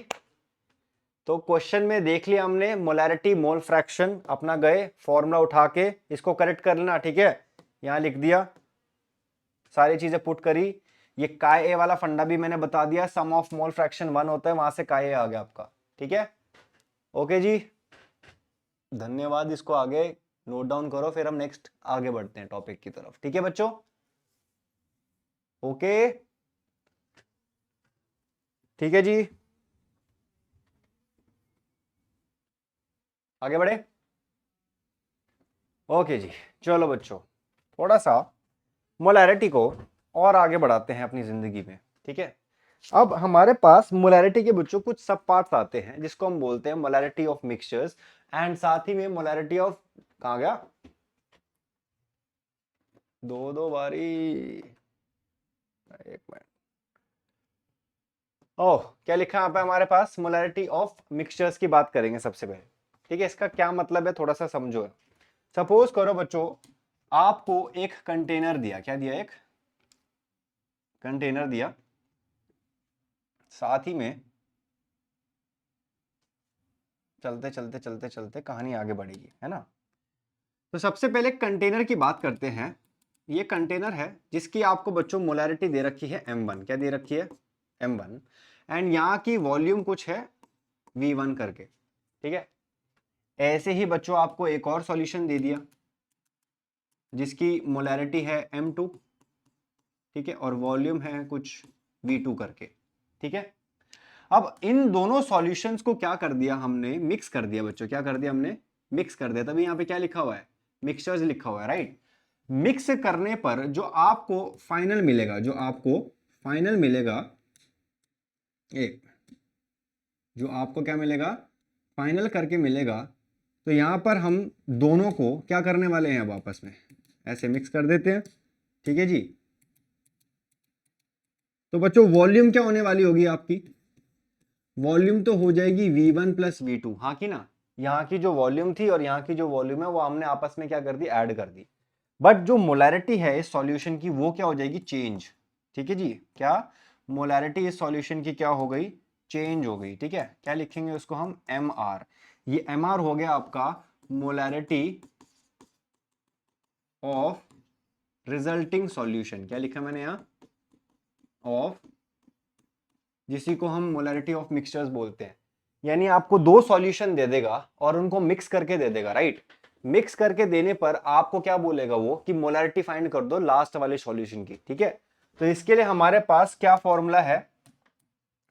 तो क्वेश्चन में देख लिया हमने मोलैरिटी मोल फ्रैक्शन, अपना गए फॉर्मूला उठा के इसको करेक्ट कर लेना। ठीक है, यहां लिख दिया, सारी चीजें पुट करी। ये काय ए वाला फंडा भी मैंने बता दिया, सम ऑफ मोल फ्रैक्शन 1 होता है, वहां से काय ए आ गया आपका। ठीक है, ओके जी, धन्यवाद। इसको आगे नोट डाउन करो, फिर हम नेक्स्ट आगे बढ़ते हैं टॉपिक की तरफ। ठीक है बच्चों, ओके, ठीक है जी, आगे बढ़े। ओके जी, चलो बच्चों, थोड़ा सा मोलैरिटी को और आगे बढ़ाते हैं अपनी जिंदगी में। ठीक है, अब हमारे पास मोलैरिटी के बच्चों कुछ सब पार्ट्स आते हैं जिसको हम बोलते हैं मोलैरिटी ऑफ मिक्सचर्स, एंड साथ ही में मोलैरिटी ऑफ, कहां गया, दो बारी, एक मिनट, ओह क्या लिखा है यहाँ पे हमारे पास, मोलैरिटी ऑफ मिक्सचर्स की बात करेंगे सबसे पहले। ठीक है, इसका क्या मतलब है थोड़ा सा समझो। सपोज करो बच्चों, आपको एक कंटेनर दिया, क्या दिया, एक कंटेनर दिया, साथ ही में चलते चलते चलते चलते कहानी आगे बढ़ेगी, है ना? तो सबसे पहले कंटेनर की बात करते हैं। ये कंटेनर है जिसकी आपको बच्चों मोलैरिटी दे रखी है m1, क्या दे रखी है, m1, एंड यहाँ की वॉल्यूम कुछ है v1 करके। ठीक है, ऐसे ही बच्चों आपको एक और सॉल्यूशन दे दिया जिसकी मोलैरिटी है m2, ठीक है, और वॉल्यूम है कुछ v2 करके। ठीक है, अब इन दोनों सॉल्यूशंस को क्या कर दिया हमने, मिक्स कर दिया बच्चों, क्या कर दिया हमने, मिक्स कर दिया। तभी यहाँ पे क्या लिखा हुआ है, मिक्सचर्स लिखा हुआ है, राइट? मिक्स करने पर जो आपको फाइनल मिलेगा, जो आपको फाइनल मिलेगा, एक जो आपको क्या मिलेगा, फाइनल करके मिलेगा, तो यहां पर हम दोनों को क्या करने वाले हैं, अब आपस में ऐसे मिक्स कर देते हैं। ठीक है जी, तो बच्चों वॉल्यूम क्या होने वाली होगी आपकी, वॉल्यूम तो हो जाएगी v1 प्लस v2, हाँ की ना? यहाँ की जो वॉल्यूम थी और यहाँ की जो वॉल्यूम है वो हमने आपस में क्या कर दी, ऐड कर दी। बट जो मोलैरिटी है इस सॉल्यूशन की वो क्या हो जाएगी, चेंज। ठीक है जी, क्या मोलैरिटी इस सॉल्यूशन की क्या हो गई, चेंज हो गई। ठीक है, क्या लिखेंगे उसको हम, एम आर। ये एम आर हो गया आपका मोलैरिटी ऑफ रिजल्टिंग सॉल्यूशन, क्या लिखा मैंने यहाँ, ऑफ, जिसी को हम मोलैरिटी ऑफ मिक्सचर्स बोलते हैं। यानी आपको दो सॉल्यूशन दे देगा और उनको मिक्स करके दे देगा, राइट? मिक्स करके देने पर आपको क्या बोलेगा वो, कि मोलैरिटी फाइंड कर दो लास्ट वाले सॉल्यूशन की। ठीक है, तो इसके लिए हमारे पास क्या फॉर्मूला है,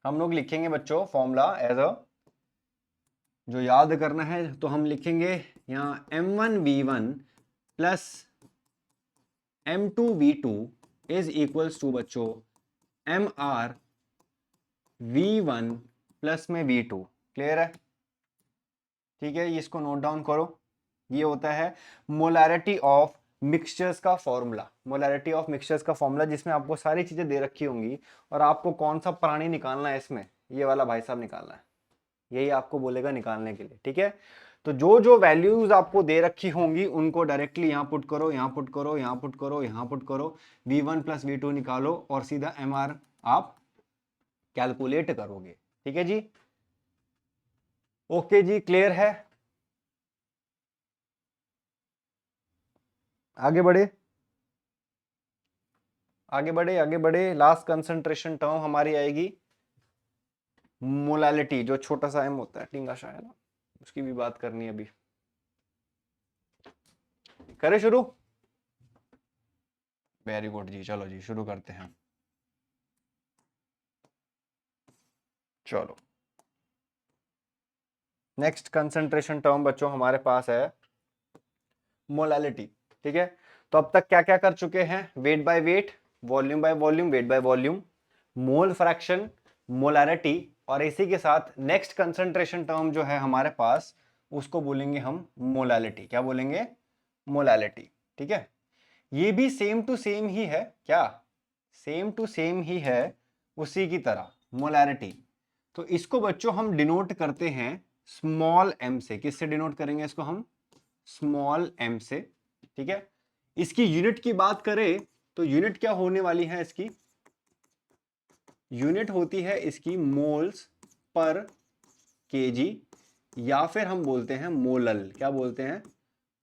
हम लोग लिखेंगे बच्चों फॉर्मूला एज अ, जो याद करना है तो हम लिखेंगे यहाँ m1v1 plus m2v2 is equals to बच्चों mr v1 प्लस में v2। क्लियर है? ठीक है, इसको नोट डाउन करो। ये होता है मोलैरिटी ऑफ मिक्सचर्स का फॉर्मूला, मोलैरिटी ऑफ मिक्सचर्स का फॉर्मूला, जिसमें आपको सारी चीजें दे रखी होंगी और आपको कौन सा प्राणी निकालना है इसमें, ये वाला भाई साहब निकालना है, यही आपको बोलेगा निकालने के लिए। ठीक है, तो जो जो वैल्यूज आपको दे रखी होंगी उनको डायरेक्टली यहां पुट करो, यहां पुट करो, यहां पुट करो, यहां पुट करो, v1 प्लस v2 निकालो और सीधा mr आप कैलकुलेट करोगे। ठीक है जी, ओके जी, क्लियर है? आगे बढ़े, आगे बढ़े, आगे बढ़े। लास्ट कंसंट्रेशन टर्म हमारी आएगी मोलैलिटी, जो छोटा सा एम होता है, टिंगा सा है ना, उसकी भी बात करनी है अभी। करें शुरू? वेरी गुड जी, चलो जी शुरू करते हैं। चलो, नेक्स्ट कंसंट्रेशन टर्म बच्चों हमारे पास है मोलैलिटी। ठीक है, तो अब तक क्या क्या कर चुके हैं, wait by weight, volume by volume, weight by volume, mole fraction, molarity, और इसी के साथ नेक्स्ट कंसंट्रेशन टर्म जो है हमारे पास उसको बोलेंगे हम मोलैलिटी। क्या बोलेंगे, मोलालिटी। ठीक है, ये भी सेम टू सेम ही है, क्या सेम टू सेम ही है उसी की तरह, मोलारिटी। तो इसको बच्चों हम डिनोट करते हैं स्मॉल m से। किससे डिनोट करेंगे इसको हम? स्मॉल m से। ठीक है, इसकी यूनिट की बात करें तो यूनिट क्या होने वाली है इसकी? यूनिट होती है इसकी मोल्स पर केजी, या फिर हम बोलते हैं मोलल। क्या बोलते हैं?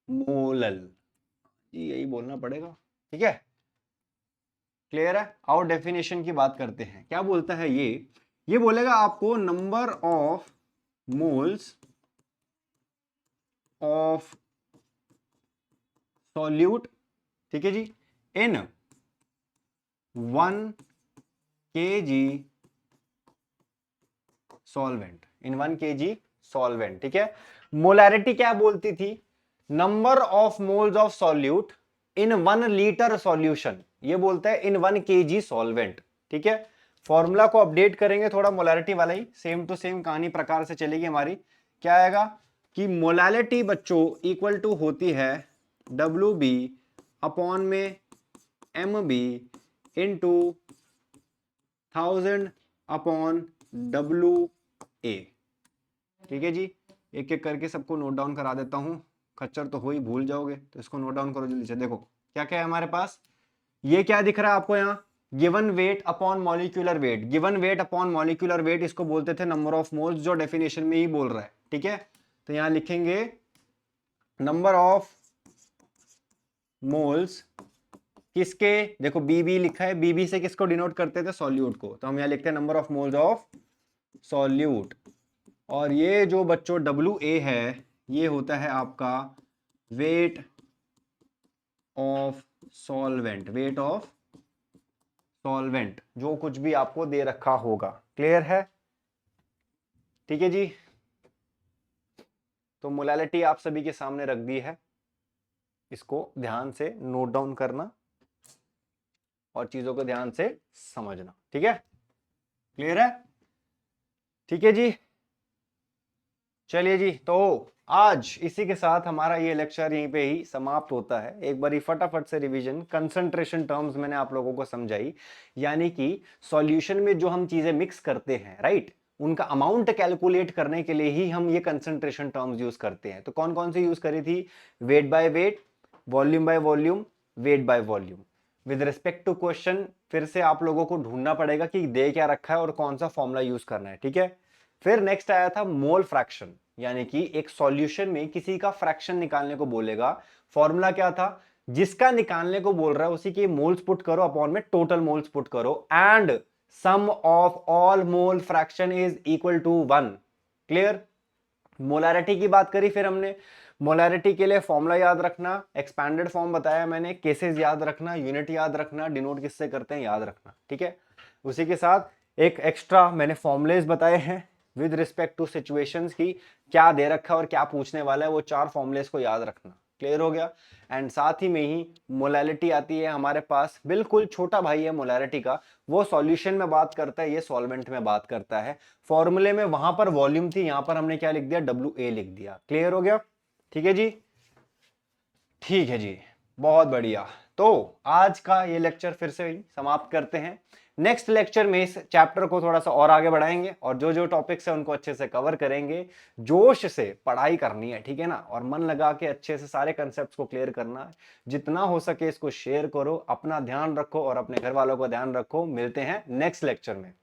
मोलल। यही बोलना पड़ेगा। ठीक है, क्लियर है? और डेफिनेशन की बात करते हैं, क्या बोलता है ये बोलेगा आपको number of moles of solute, ठीक है जी, इन 1 kg सॉल्वेंट, इन 1 kg सॉल्वेंट। ठीक है, मोलैरिटी क्या बोलती थी? Number of moles of solute in 1 litre solution, ये बोलता है इन 1 kg सॉल्वेंट। ठीक है, फॉर्मूला को अपडेट करेंगे थोड़ा मोलैरिटी वाला ही, सेम टू सेम कहानी प्रकार से चलेगी हमारी। क्या आएगा कि मोलैलिटी बच्चों इक्वल टू होती है WB अपॉन में MB इनटू 1000 अपॉन WA। ठीक है जी, एक एक करके सबको नोट डाउन करा देता हूं, खच्चर तो हो ही, भूल जाओगे, तो इसको नोट डाउन करो जल्दी से। देखो क्या क्या है हमारे पास, ये क्या दिख रहा है आपको यहाँ? Given weight upon molecular wait. Given weight upon molecular wait इसको बोलते थे नंबर ऑफ मोल्स, जो डेफिनेशन में ही बोल रहा है। ठीक है, तो यहां लिखेंगे नंबर ऑफ मोल्स किसके? देखो बीबी लिखा है, बीबी से किसको डिनोट करते थे? सॉल्यूट को। तो हम यहां लिखते हैं number of moles of solute, और ये जो बच्चों WA है ये होता है आपका weight of solvent. Weight of solvent जो कुछ भी आपको दे रखा होगा। क्लियर है? ठीक है जी, तो मोलैलिटी आप सभी के सामने रख दी है, इसको ध्यान से नोट डाउन करना और चीजों को ध्यान से समझना। ठीक है, क्लियर है? ठीक है जी, चलिए जी, तो आज इसी के साथ हमारा ये लेक्चर यहीं पे ही समाप्त होता है। एक बारी फटाफट से रिवीजन, कंसंट्रेशन टर्म्स मैंने आप लोगों को समझाई, यानी कि सॉल्यूशन में जो हम चीजें मिक्स करते हैं, राइट, उनका अमाउंट कैलकुलेट करने के लिए ही हम ये कंसंट्रेशन टर्म्स यूज करते हैं। तो कौन कौन सी यूज करी थी? Weight by weight, volume by volume, weight by volume. With respect to question फिर से आप लोगों को ढूंढना पड़ेगा कि दे क्या रखा है और कौन सा फॉर्मूला यूज करना है। ठीक है, फिर नेक्स्ट आया था मोल फ्रैक्शन, यानी कि एक सॉल्यूशन में किसी का फ्रैक्शन निकालने को बोलेगा। फॉर्मूला क्या था? जिसका निकालने को बोल रहा है उसी के मोल्स पुट करो अपॉन में टोटल मोल्स पुट करो, and sum of all mole fraction is equal to 1। Clear? Molarity की बात करी, फिर हमने मोलैरिटी के लिए फॉर्मूला याद रखना, एक्सपैंडेड फॉर्म बताया मैंने, केसेस याद रखना, यूनिट याद रखना, डिनोट किससे करते हैं याद रखना। ठीक है, उसी के साथ एक एक्स्ट्रा मैंने फॉर्मुलेज बताए हैं विद रिस्पेक्ट टू सिचुएशंस की, क्या दे रखा है और क्या पूछने वाला है, वो 4 फॉर्मुलेज को याद रखना। क्लियर हो गया? एंड साथ ही में ही मोलैलिटी आती है हमारे पास, बिल्कुल छोटा भाई है मोलैलिटी का, वो सॉल्यूशन में बात करता है, ये सॉल्वेंट में बात करता है। फॉर्मूले में वहां पर वॉल्यूम थी, यहां पर हमने क्या लिख दिया? WA लिख दिया। क्लियर हो गया? ठीक है जी, ठीक है जी, बहुत बढ़िया। तो आज का ये लेक्चर फिर से समाप्त करते हैं। नेक्स्ट लेक्चर में इस चैप्टर को थोड़ा सा और आगे बढ़ाएंगे और जो जो टॉपिक्स है उनको अच्छे से कवर करेंगे। जोश से पढ़ाई करनी है, ठीक है ना, और मन लगा के अच्छे से सारे कंसेप्ट्स को क्लियर करना है। जितना हो सके इसको शेयर करो, अपना ध्यान रखो और अपने घर वालों का ध्यान रखो। मिलते हैं नेक्स्ट लेक्चर में।